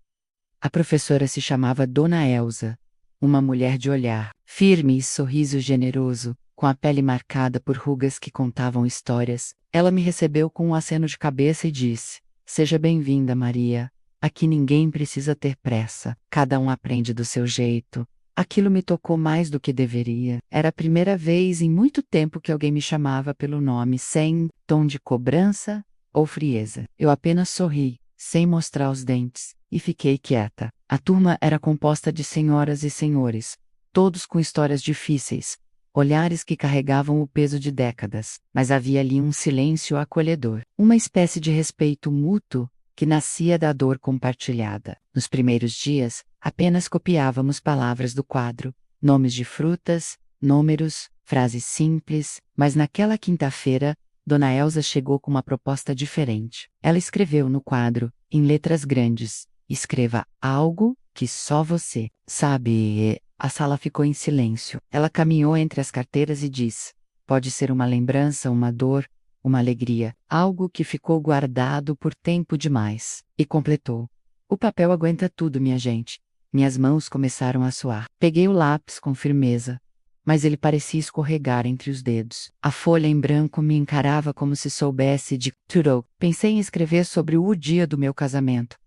A professora se chamava Dona Elsa, uma mulher de olhar firme e sorriso generoso, com a pele marcada por rugas que contavam histórias. Ela me recebeu com um aceno de cabeça e disse: "Seja bem-vinda, Maria. Aqui ninguém precisa ter pressa. Cada um aprende do seu jeito." Aquilo me tocou mais do que deveria. Era a primeira vez em muito tempo que alguém me chamava pelo nome, sem tom de cobrança ou frieza. Eu apenas sorri, sem mostrar os dentes, e fiquei quieta. A turma era composta de senhoras e senhores, todos com histórias difíceis, olhares que carregavam o peso de décadas, mas havia ali um silêncio acolhedor, uma espécie de respeito mútuo que nascia da dor compartilhada. Nos primeiros dias, apenas copiávamos palavras do quadro, nomes de frutas, números, frases simples, mas naquela quinta-feira, Dona Elsa chegou com uma proposta diferente. Ela escreveu no quadro, em letras grandes: "Escreva algo que só você sabe." A sala ficou em silêncio. Ela caminhou entre as carteiras e disse: "Pode ser uma lembrança, uma dor, uma alegria, algo que ficou guardado por tempo demais." E completou: "O papel aguenta tudo, minha gente." Minhas mãos começaram a suar. Peguei o lápis com firmeza, mas ele parecia escorregar entre os dedos. A folha em branco me encarava como se soubesse de tudo. Pensei em escrever sobre o dia do meu casamento,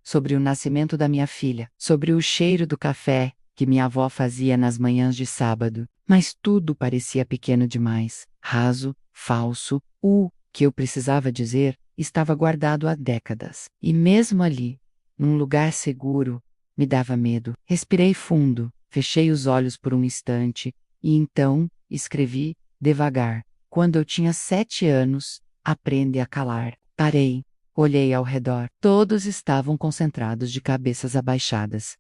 sobre o nascimento da minha filha, sobre o cheiro do café que minha avó fazia nas manhãs de sábado, mas tudo parecia pequeno demais, raso, falso. O que eu precisava dizer estava guardado há décadas. E mesmo ali, num lugar seguro, me dava medo. Respirei fundo, fechei os olhos por um instante, e então escrevi, devagar. Quando eu tinha 7 anos, aprende a calar. Parei, olhei ao redor. Todos estavam concentrados de cabeças abaixadas.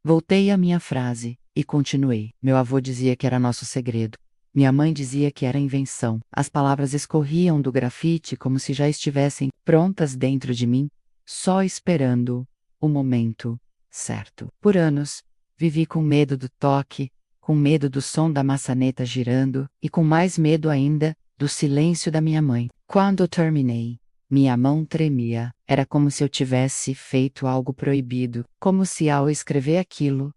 Voltei à minha frase e continuei. Meu avô dizia que era nosso segredo. Minha mãe dizia que era invenção. As palavras escorriam do grafite como se já estivessem prontas dentro de mim, só esperando o momento certo. Por anos, vivi com medo do toque, com medo do som da maçaneta girando e com mais medo ainda do silêncio da minha mãe. Quando terminei, Minha mão tremia. Era como se eu tivesse feito algo proibido, como se ao escrever aquilo,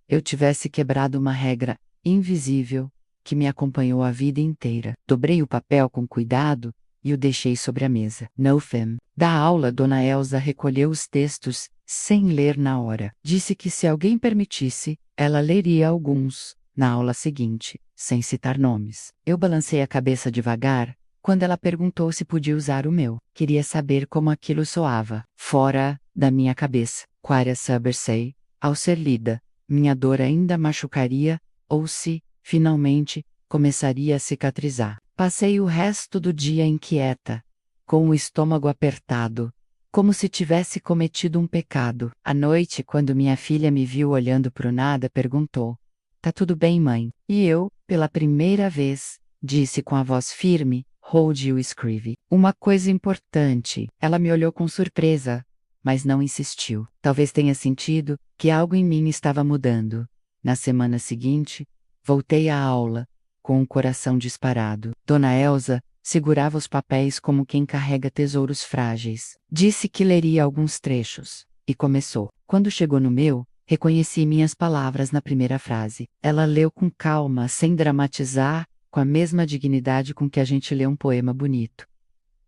eu tivesse quebrado uma regra invisível que me acompanhou a vida inteira. Dobrei o papel com cuidado e o deixei sobre a mesa. No fim da aula, Dona Elsa recolheu os textos sem ler na hora. Disse que se alguém permitisse, ela leria alguns na aula seguinte, sem citar nomes. Eu balancei a cabeça devagar quando ela perguntou se podia usar o meu. Queria saber como aquilo soava, fora da minha cabeça. Quaria saber se, ao ser lida, minha dor ainda machucaria, ou se, finalmente, começaria a cicatrizar. Passei o resto do dia inquieta, com o estômago apertado, como se tivesse cometido um pecado. À noite, quando minha filha me viu olhando pro nada, perguntou: "Tá tudo bem, mãe?" E eu, pela primeira vez, disse com a voz firme: "Hold you escreve. Uma coisa importante." Ela me olhou com surpresa, mas não insistiu. Talvez tenha sentido que algo em mim estava mudando. Na semana seguinte, voltei à aula, com o coração disparado. Dona Elsa segurava os papéis como quem carrega tesouros frágeis. Disse que leria alguns trechos, e começou. Quando chegou no meu, reconheci minhas palavras na primeira frase. Ela leu com calma, sem dramatizar, com a mesma dignidade com que a gente lê um poema bonito.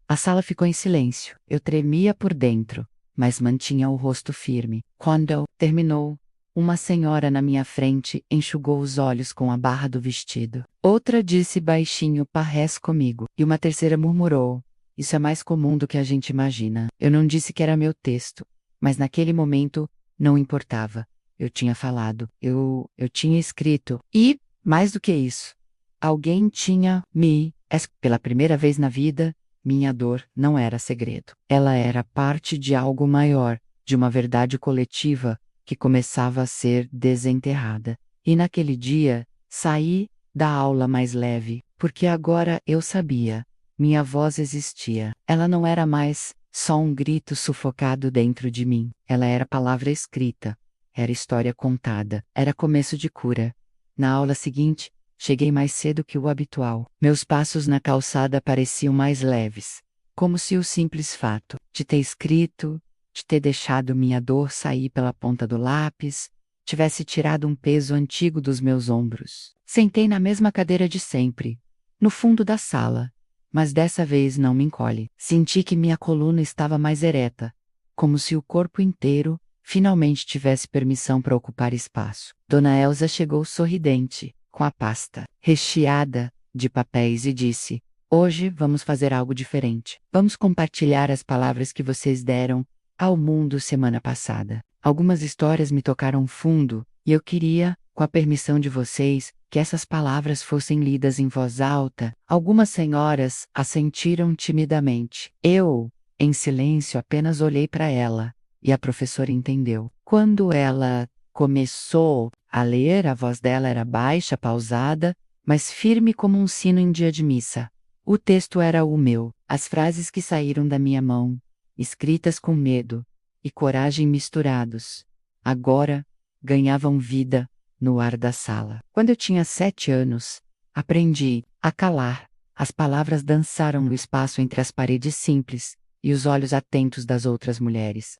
A sala ficou em silêncio. Eu tremia por dentro, mas mantinha o rosto firme. Quando terminou, uma senhora na minha frente enxugou os olhos com a barra do vestido. Outra disse baixinho: "Parece comigo." E uma terceira murmurou: "Isso é mais comum do que a gente imagina." Eu não disse que era meu texto, mas naquele momento não importava. Eu tinha falado, eu tinha escrito. E, mais do que isso, alguém tinha pela primeira vez na vida, minha dor não era segredo. Ela era parte de algo maior, de uma verdade coletiva que começava a ser desenterrada. E naquele dia, saí da aula mais leve, porque agora eu sabia. Minha voz existia. Ela não era mais só um grito sufocado dentro de mim. Ela era palavra escrita. Era história contada. Era começo de cura. Na aula seguinte, cheguei mais cedo que o habitual. Meus passos na calçada pareciam mais leves, como se o simples fato de ter escrito, de ter deixado minha dor sair pela ponta do lápis, tivesse tirado um peso antigo dos meus ombros. Sentei na mesma cadeira de sempre, no fundo da sala, mas dessa vez não me encolhe. Senti que minha coluna estava mais ereta, como se o corpo inteiro finalmente tivesse permissão para ocupar espaço. Dona Elsa chegou sorridente, com a pasta recheada de papéis, e disse: "Hoje vamos fazer algo diferente. Vamos compartilhar as palavras que vocês deram ao mundo semana passada. Algumas histórias me tocaram fundo, e eu queria, com a permissão de vocês, que essas palavras fossem lidas em voz alta." Algumas senhoras assentiram timidamente. Eu, em silêncio, apenas olhei para ela, e a professora entendeu. Quando ela começou a ler, a voz dela era baixa, pausada, mas firme como um sino em dia de missa. O texto era o meu, as frases que saíram da minha mão, escritas com medo e coragem misturados, agora ganhavam vida no ar da sala. Quando eu tinha 7 anos, aprendi a calar. As palavras dançaram no espaço entre as paredes simples e os olhos atentos das outras mulheres.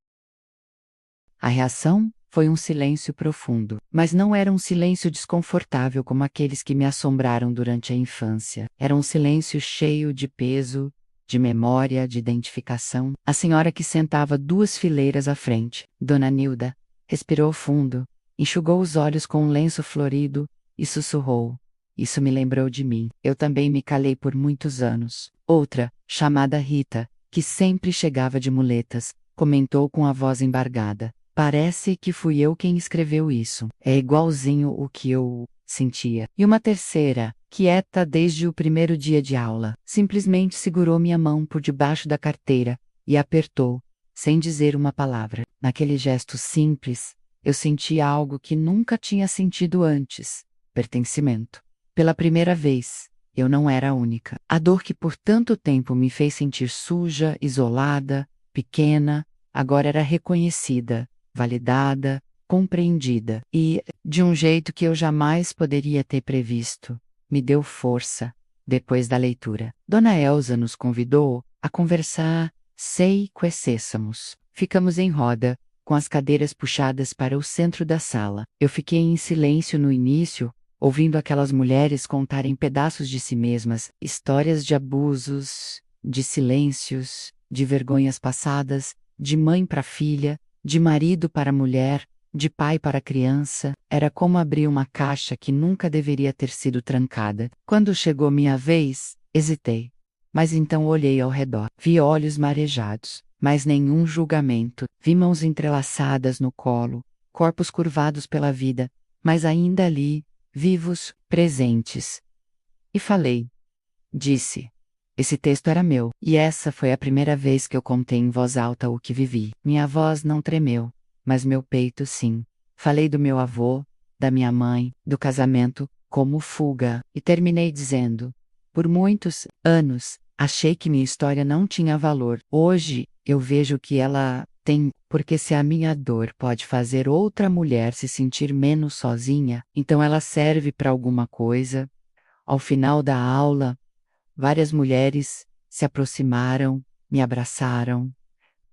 A reação foi um silêncio profundo, mas não era um silêncio desconfortável como aqueles que me assombraram durante a infância. Era um silêncio cheio de peso, de memória, de identificação. A senhora que sentava 2 fileiras à frente, Dona Nilda, respirou fundo, enxugou os olhos com um lenço florido e sussurrou: "Isso me lembrou de mim. Eu também me calei por muitos anos." Outra, chamada Rita, que sempre chegava de muletas, comentou com a voz embargada: "Parece que fui eu quem escreveu isso. É igualzinho o que eu sentia." E uma terceira, quieta desde o primeiro dia de aula, simplesmente segurou minha mão por debaixo da carteira e apertou, sem dizer uma palavra. Naquele gesto simples, eu senti algo que nunca tinha sentido antes: pertencimento. Pela primeira vez, eu não era a única. A dor que por tanto tempo me fez sentir suja, isolada, pequena, agora era reconhecida, validada, compreendida. E, de um jeito que eu jamais poderia ter previsto, me deu força. Depois da leitura, Dona Elsa nos convidou a conversar sei que cessamos. Ficamos em roda, com as cadeiras puxadas para o centro da sala. Eu fiquei em silêncio no início, ouvindo aquelas mulheres contarem pedaços de si mesmas, histórias de abusos, de silêncios, de vergonhas passadas, de mãe para filha, de marido para mulher, de pai para criança. Era como abrir uma caixa que nunca deveria ter sido trancada. Quando chegou minha vez, hesitei. Mas então olhei ao redor. Vi olhos marejados, mas nenhum julgamento. Vi mãos entrelaçadas no colo, corpos curvados pela vida, mas ainda ali, vivos, presentes. E falei. Disse. Esse texto era meu, e essa foi a primeira vez que eu contei em voz alta o que vivi. Minha voz não tremeu, mas meu peito sim. Falei do meu avô, da minha mãe, do casamento, como fuga, e terminei dizendo: por muitos anos, achei que minha história não tinha valor. Hoje, eu vejo que ela tem, porque se a minha dor pode fazer outra mulher se sentir menos sozinha, então ela serve para alguma coisa. Ao final da aula, várias mulheres se aproximaram, me abraçaram,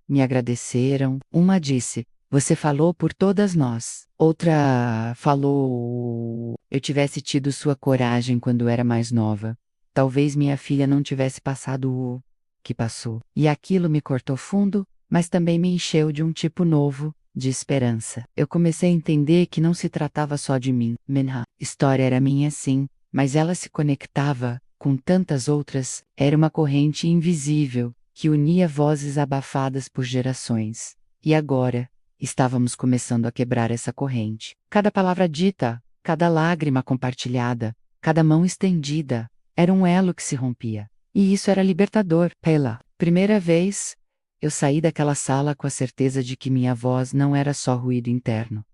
me agradeceram. Uma disse: você falou por todas nós. Outra falou: eu tivesse tido sua coragem quando era mais nova. Talvez minha filha não tivesse passado o que passou. E aquilo me cortou fundo, mas também me encheu de um tipo novo, de esperança. Eu comecei a entender que não se tratava só de mim. Minha história era minha sim, mas ela se conectava com tantas outras. Era uma corrente invisível que unia vozes abafadas por gerações. E agora, estávamos começando a quebrar essa corrente. Cada palavra dita, cada lágrima compartilhada, cada mão estendida, era um elo que se rompia. E isso era libertador. Pela primeira vez, eu saí daquela sala com a certeza de que minha voz não era só ruído interno.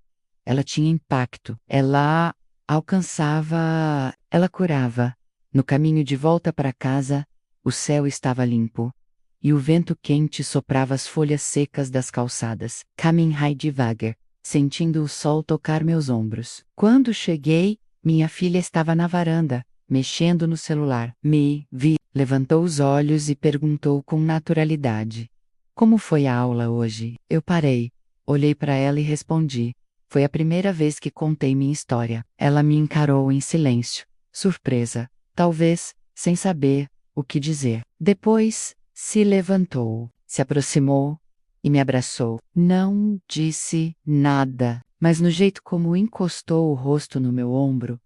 Ela tinha impacto. Ela alcançava, ela curava. No caminho de volta para casa, o céu estava limpo, e o vento quente soprava as folhas secas das calçadas. Caminhei devagar, sentindo o sol tocar meus ombros. Quando cheguei, minha filha estava na varanda, mexendo no celular. Me vi, levantou os olhos e perguntou com naturalidade: como foi a aula hoje? Eu parei, olhei para ela e respondi. Foi a primeira vez que contei minha história. Ela me encarou em silêncio, surpresa, talvez, sem saber o que dizer. Depois, se levantou, se aproximou e me abraçou. Não disse nada, mas no jeito como encostou o rosto no meu ombro,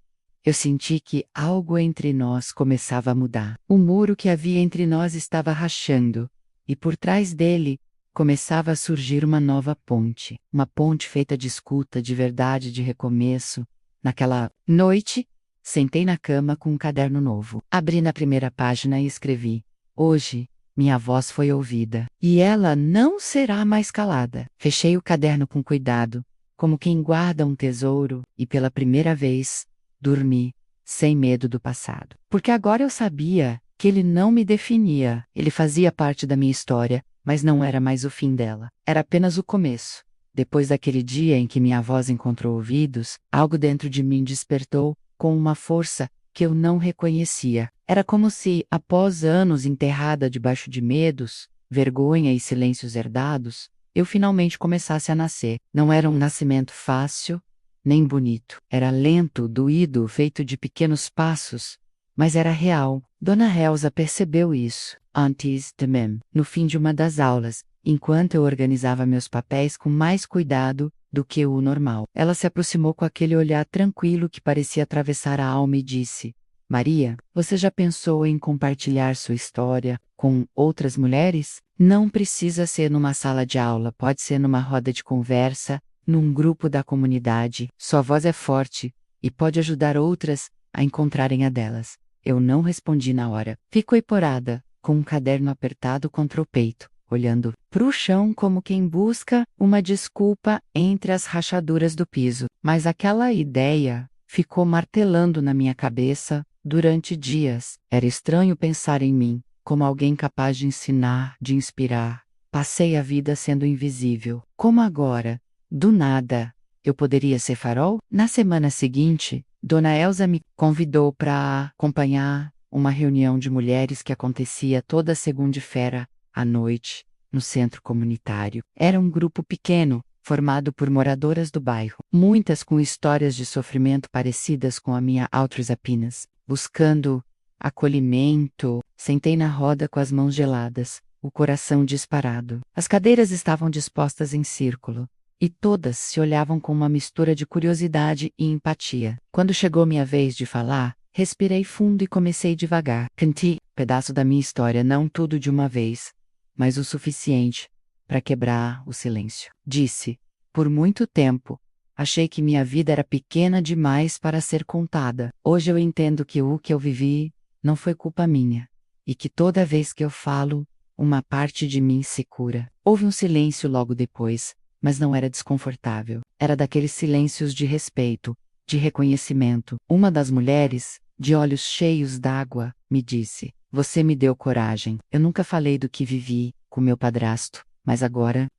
eu senti que algo entre nós começava a mudar. O muro que havia entre nós estava rachando, e por trás dele começava a surgir uma nova ponte. Uma ponte feita de escuta, de verdade, de recomeço. Naquela noite, sentei na cama com um caderno novo. Abri na primeira página e escrevi: hoje, minha voz foi ouvida, e ela não será mais calada. Fechei o caderno com cuidado, como quem guarda um tesouro, e pela primeira vez, dormi, sem medo do passado. Porque agora eu sabia que ele não me definia. Ele fazia parte da minha história, mas não era mais o fim dela. Era apenas o começo. Depois daquele dia em que minha voz encontrou ouvidos, algo dentro de mim despertou, com uma força que eu não reconhecia. Era como se, após anos enterrada debaixo de medos, vergonha e silêncios herdados, eu finalmente começasse a nascer. Não era um nascimento fácil, nem bonito. Era lento, doído, feito de pequenos passos, mas era real. Dona Elsa percebeu isso, antes de mim, no fim de uma das aulas, enquanto eu organizava meus papéis com mais cuidado do que o normal. Ela se aproximou com aquele olhar tranquilo que parecia atravessar a alma e disse: Maria, você já pensou em compartilhar sua história com outras mulheres? Não precisa ser numa sala de aula, pode ser numa roda de conversa, num grupo da comunidade. Sua voz é forte e pode ajudar outras a encontrarem a delas. Eu não respondi na hora. Fico eporada, com um caderno apertado contra o peito, olhando para o chão como quem busca uma desculpa entre as rachaduras do piso. Mas aquela ideia ficou martelando na minha cabeça durante dias. Era estranho pensar em mim, como alguém capaz de ensinar, de inspirar. Passei a vida sendo invisível. Como agora, do nada, eu poderia ser farol? Na semana seguinte, Dona Elsa me convidou para acompanhar uma reunião de mulheres que acontecia toda segunda-feira à noite, no centro comunitário. Era um grupo pequeno, formado por moradoras do bairro, muitas com histórias de sofrimento parecidas com a minha outras apenas. Buscando acolhimento, sentei na roda com as mãos geladas, o coração disparado. As cadeiras estavam dispostas em círculo, e todas se olhavam com uma mistura de curiosidade e empatia. Quando chegou minha vez de falar, respirei fundo e comecei devagar. Contei pedaço da minha história, não tudo de uma vez, mas o suficiente para quebrar o silêncio. Disse: por muito tempo, achei que minha vida era pequena demais para ser contada. Hoje eu entendo que o que eu vivi não foi culpa minha, e que toda vez que eu falo, uma parte de mim se cura. Houve um silêncio logo depois, mas não era desconfortável. Era daqueles silêncios de respeito, de reconhecimento. Uma das mulheres, de olhos cheios d'água, me disse: você me deu coragem. Eu nunca falei do que vivi com meu padrasto, mas agora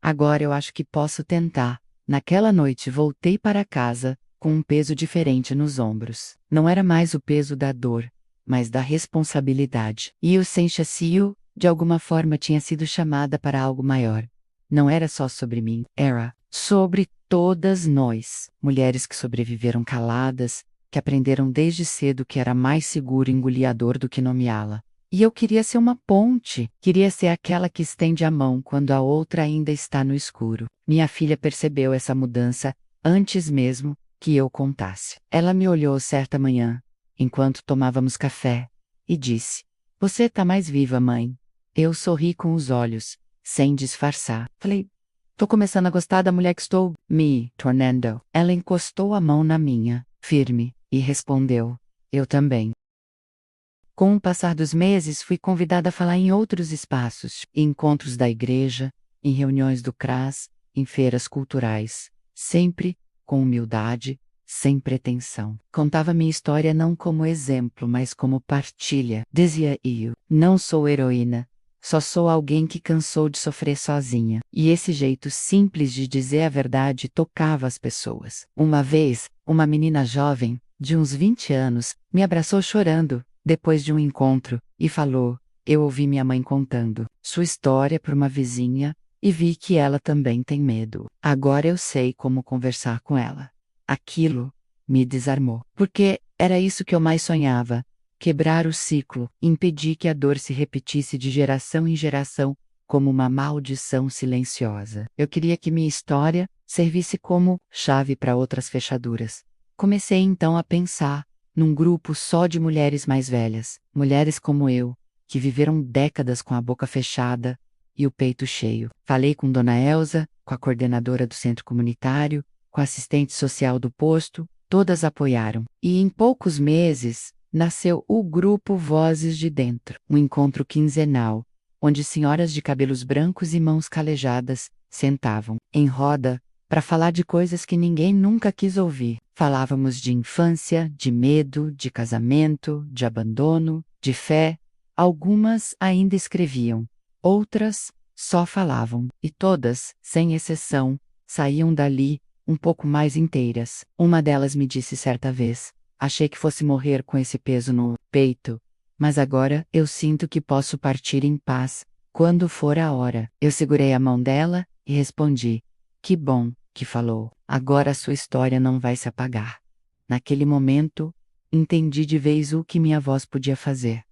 eu acho que posso tentar. Naquela noite voltei para casa, com um peso diferente nos ombros. Não era mais o peso da dor, mas da responsabilidade. E o sensacio, de alguma forma, tinha sido chamada para algo maior. Não era só sobre mim, era sobre todas nós. Mulheres que sobreviveram caladas, que aprenderam desde cedo que era mais seguro engolir a dor do que nomeá-la. E eu queria ser uma ponte, queria ser aquela que estende a mão quando a outra ainda está no escuro. Minha filha percebeu essa mudança antes mesmo que eu contasse. Ela me olhou certa manhã, enquanto tomávamos café, e disse: você tá mais viva, mãe. Eu sorri com os olhos, sem disfarçar. Falei: tô começando a gostar da mulher que estou me tornando. Ela encostou a mão na minha, firme, e respondeu: eu também. Com o passar dos meses, fui convidada a falar em outros espaços, em encontros da igreja, em reuniões do CRAS, em feiras culturais, sempre com humildade, sem pretensão. Contava minha história não como exemplo, mas como partilha. Dizia eu: não sou heroína, só sou alguém que cansou de sofrer sozinha. E esse jeito simples de dizer a verdade tocava as pessoas. Uma vez, uma menina jovem, de uns 20 anos, me abraçou chorando, depois de um encontro, e falou: eu ouvi minha mãe contando sua história para uma vizinha, e vi que ela também tem medo. Agora eu sei como conversar com ela. Aquilo me desarmou, porque era isso que eu mais sonhava: quebrar o ciclo, impedir que a dor se repetisse de geração em geração, como uma maldição silenciosa. Eu queria que minha história servisse como chave para outras fechaduras. Comecei então a pensar num grupo só de mulheres mais velhas, mulheres como eu, que viveram décadas com a boca fechada e o peito cheio. Falei com Dona Elza, com a coordenadora do centro comunitário, com a assistente social do posto, todas apoiaram. E em poucos meses, nasceu o grupo Vozes de Dentro, um encontro quinzenal, onde senhoras de cabelos brancos e mãos calejadas sentavam em roda para falar de coisas que ninguém nunca quis ouvir. Falávamos de infância, de medo, de casamento, de abandono, de fé. Algumas ainda escreviam, outras só falavam, e todas, sem exceção, saíam dali um pouco mais inteiras. Uma delas me disse certa vez: achei que fosse morrer com esse peso no peito, mas agora eu sinto que posso partir em paz quando for a hora. Eu segurei a mão dela e respondi: que bom que falou. Agora a sua história não vai se apagar. Naquele momento, entendi de vez o que minha voz podia fazer.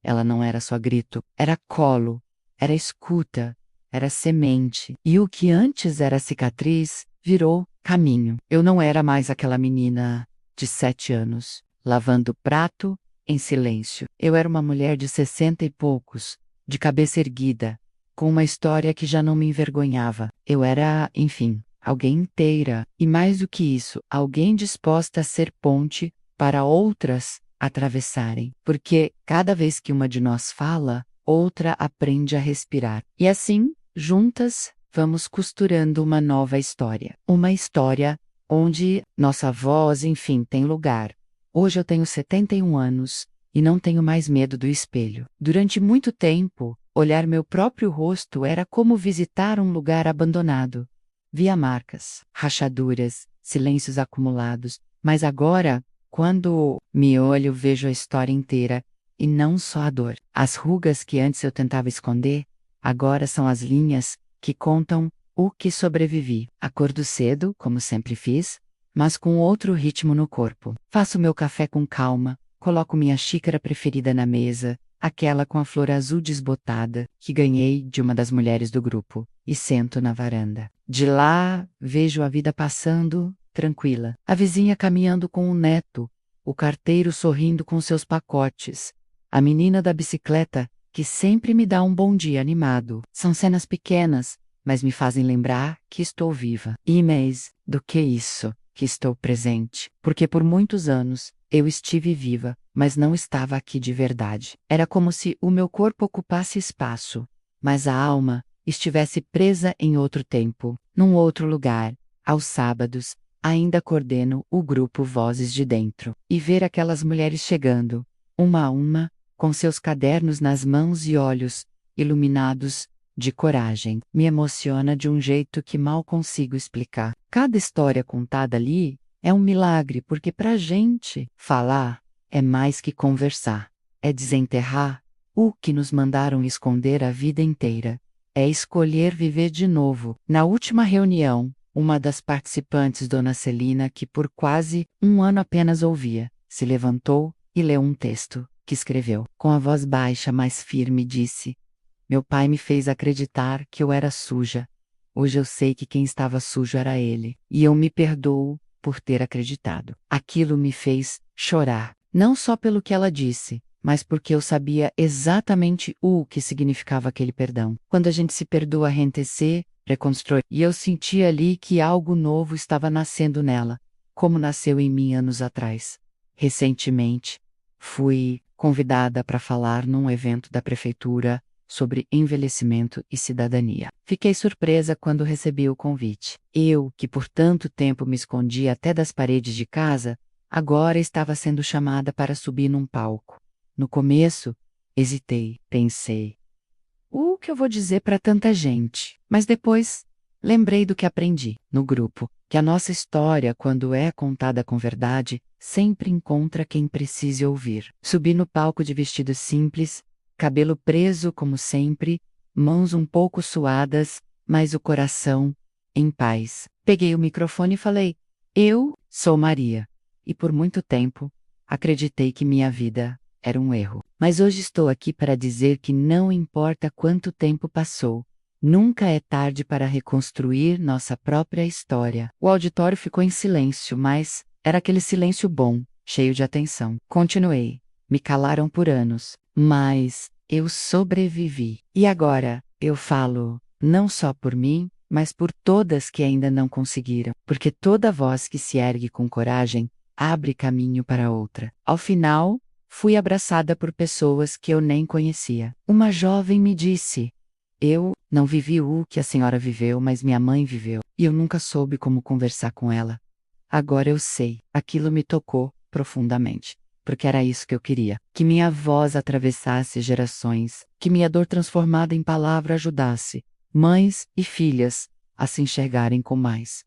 Ela não era só grito, era colo, era escuta, era semente. E o que antes era cicatriz, virou caminho. Eu não era mais aquela menina de 7 anos, lavando prato em silêncio. Eu era uma mulher de 60 e poucos, de cabeça erguida, com uma história que já não me envergonhava. Eu era, enfim, alguém inteira, e mais do que isso, alguém disposta a ser ponte para outras atravessarem. Porque cada vez que uma de nós fala, outra aprende a respirar. E assim, juntas, vamos costurando uma nova história. Uma história onde nossa voz, enfim, tem lugar. Hoje eu tenho 71 anos e não tenho mais medo do espelho. Durante muito tempo, olhar meu próprio rosto era como visitar um lugar abandonado. Via marcas, rachaduras, silêncios acumulados, mas agora, quando me olho, vejo a história inteira, e não só a dor. As rugas que antes eu tentava esconder, Agora são as linhas que contam o que sobrevivi. Acordo cedo, como sempre fiz, mas com outro ritmo no corpo. Faço meu café com calma, coloco minha xícara preferida na mesa, aquela com a flor azul desbotada, que ganhei de uma das mulheres do grupo, e sento na varanda. De lá, vejo a vida passando, tranquila. A vizinha caminhando com o neto, o carteiro sorrindo com seus pacotes, a menina da bicicleta, que sempre me dá um bom dia animado. São cenas pequenas, mas me fazem lembrar que estou viva. E mais do que isso, que estou presente, porque por muitos anos eu estive viva, mas não estava aqui de verdade. Era como se o meu corpo ocupasse espaço, mas a alma estivesse presa em outro tempo, num outro lugar. Aos sábados, ainda coordeno o grupo Vozes de Dentro. E ver aquelas mulheres chegando, uma a uma, com seus cadernos nas mãos e olhos iluminados de coragem, me emociona de um jeito que mal consigo explicar. Cada história contada ali é um milagre, porque pra gente falar é mais que conversar, é desenterrar o que nos mandaram esconder a vida inteira, é escolher viver de novo. Na última reunião, uma das participantes, Dona Celina, que por quase um ano apenas ouvia, se levantou e leu um texto que escreveu. Com a voz baixa, mas firme, disse: meu pai me fez acreditar que eu era suja. Hoje eu sei que quem estava sujo era ele, e eu me perdoo por ter acreditado. Aquilo me fez chorar, não só pelo que ela disse, mas porque eu sabia exatamente o que significava aquele perdão. Quando a gente se perdoa, reentecer, reconstrói, e eu senti ali que algo novo estava nascendo nela, como nasceu em mim anos atrás. Recentemente, fui convidada para falar num evento da prefeitura sobre envelhecimento e cidadania. Fiquei surpresa quando recebi o convite. Eu, que por tanto tempo me escondi até das paredes de casa, agora estava sendo chamada para subir num palco. No começo, hesitei, pensei: o que eu vou dizer para tanta gente? Mas depois, lembrei do que aprendi no grupo, que a nossa história, quando é contada com verdade, sempre encontra quem precise ouvir. Subi no palco de vestido simples, cabelo preso como sempre, mãos um pouco suadas, mas o coração em paz. Peguei o microfone e falei: eu sou Maria. E por muito tempo, acreditei que minha vida era um erro. Mas hoje estou aqui para dizer que não importa quanto tempo passou, nunca é tarde para reconstruir nossa própria história. O auditório ficou em silêncio, mas era aquele silêncio bom, cheio de atenção. Continuei. Me calaram por anos, mas eu sobrevivi. E agora, eu falo, não só por mim, mas por todas que ainda não conseguiram, porque toda voz que se ergue com coragem abre caminho para outra. Ao final, fui abraçada por pessoas que eu nem conhecia. Uma jovem me disse: eu não vivi o que a senhora viveu, mas minha mãe viveu, e eu nunca soube como conversar com ela. Agora eu sei. Aquilo me tocou profundamente, porque era isso que eu queria, que minha voz atravessasse gerações, que minha dor transformada em palavra ajudasse mães e filhas a se enxergarem com mais.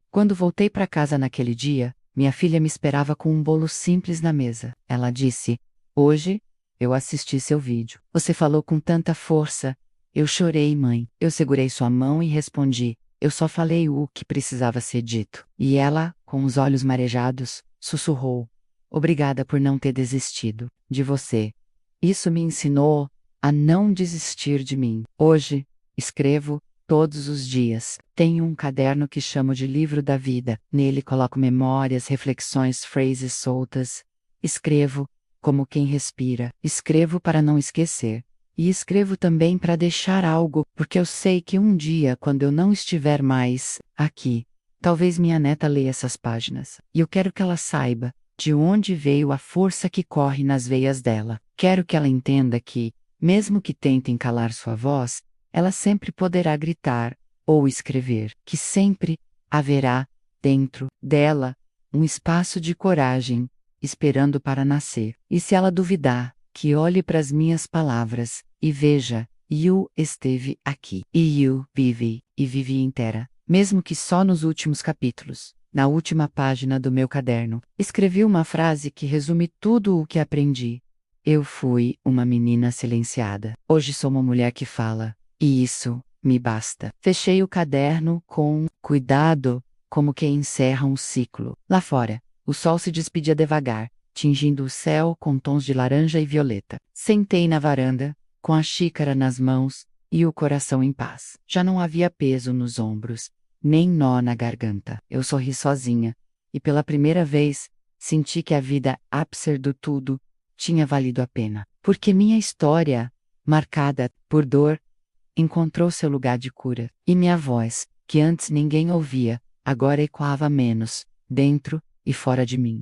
Quando voltei para casa naquele dia, minha filha me esperava com um bolo simples na mesa. Ela disse: hoje eu assisti seu vídeo. Você falou com tanta força. Eu chorei, mãe. Eu segurei sua mão e respondi: eu só falei o que precisava ser dito. E ela, com os olhos marejados, sussurrou: obrigada por não ter desistido de você. Isso me ensinou a não desistir de mim. Hoje, escrevo todos os dias. Tenho um caderno que chamo de livro da vida. Nele coloco memórias, reflexões, frases soltas. Escrevo como quem respira. Escrevo para não esquecer. E escrevo também para deixar algo, porque eu sei que um dia, quando eu não estiver mais aqui, talvez minha neta leia essas páginas. E eu quero que ela saiba de onde veio a força que corre nas veias dela. Quero que ela entenda que, mesmo que tentem calar sua voz, ela sempre poderá gritar ou escrever, que sempre haverá, dentro dela, um espaço de coragem, esperando para nascer. E se ela duvidar, que olhe para as minhas palavras e veja: Yu esteve aqui. E Yu vive, e vive inteira. Mesmo que só nos últimos capítulos, na última página do meu caderno, escrevi uma frase que resume tudo o que aprendi. Eu fui uma menina silenciada. Hoje sou uma mulher que fala, E isso me basta. Fechei o caderno com cuidado, como quem encerra um ciclo. Lá fora, o sol se despedia devagar, tingindo o céu com tons de laranja e violeta. Sentei na varanda, com a xícara nas mãos e o coração em paz. Já não havia peso nos ombros, nem nó na garganta. Eu sorri sozinha, e pela primeira vez, senti que a vida, apesar do tudo, tinha valido a pena. Porque minha história, marcada por dor, encontrou seu lugar de cura, e minha voz, que antes ninguém ouvia, agora ecoava menos, dentro e fora de mim.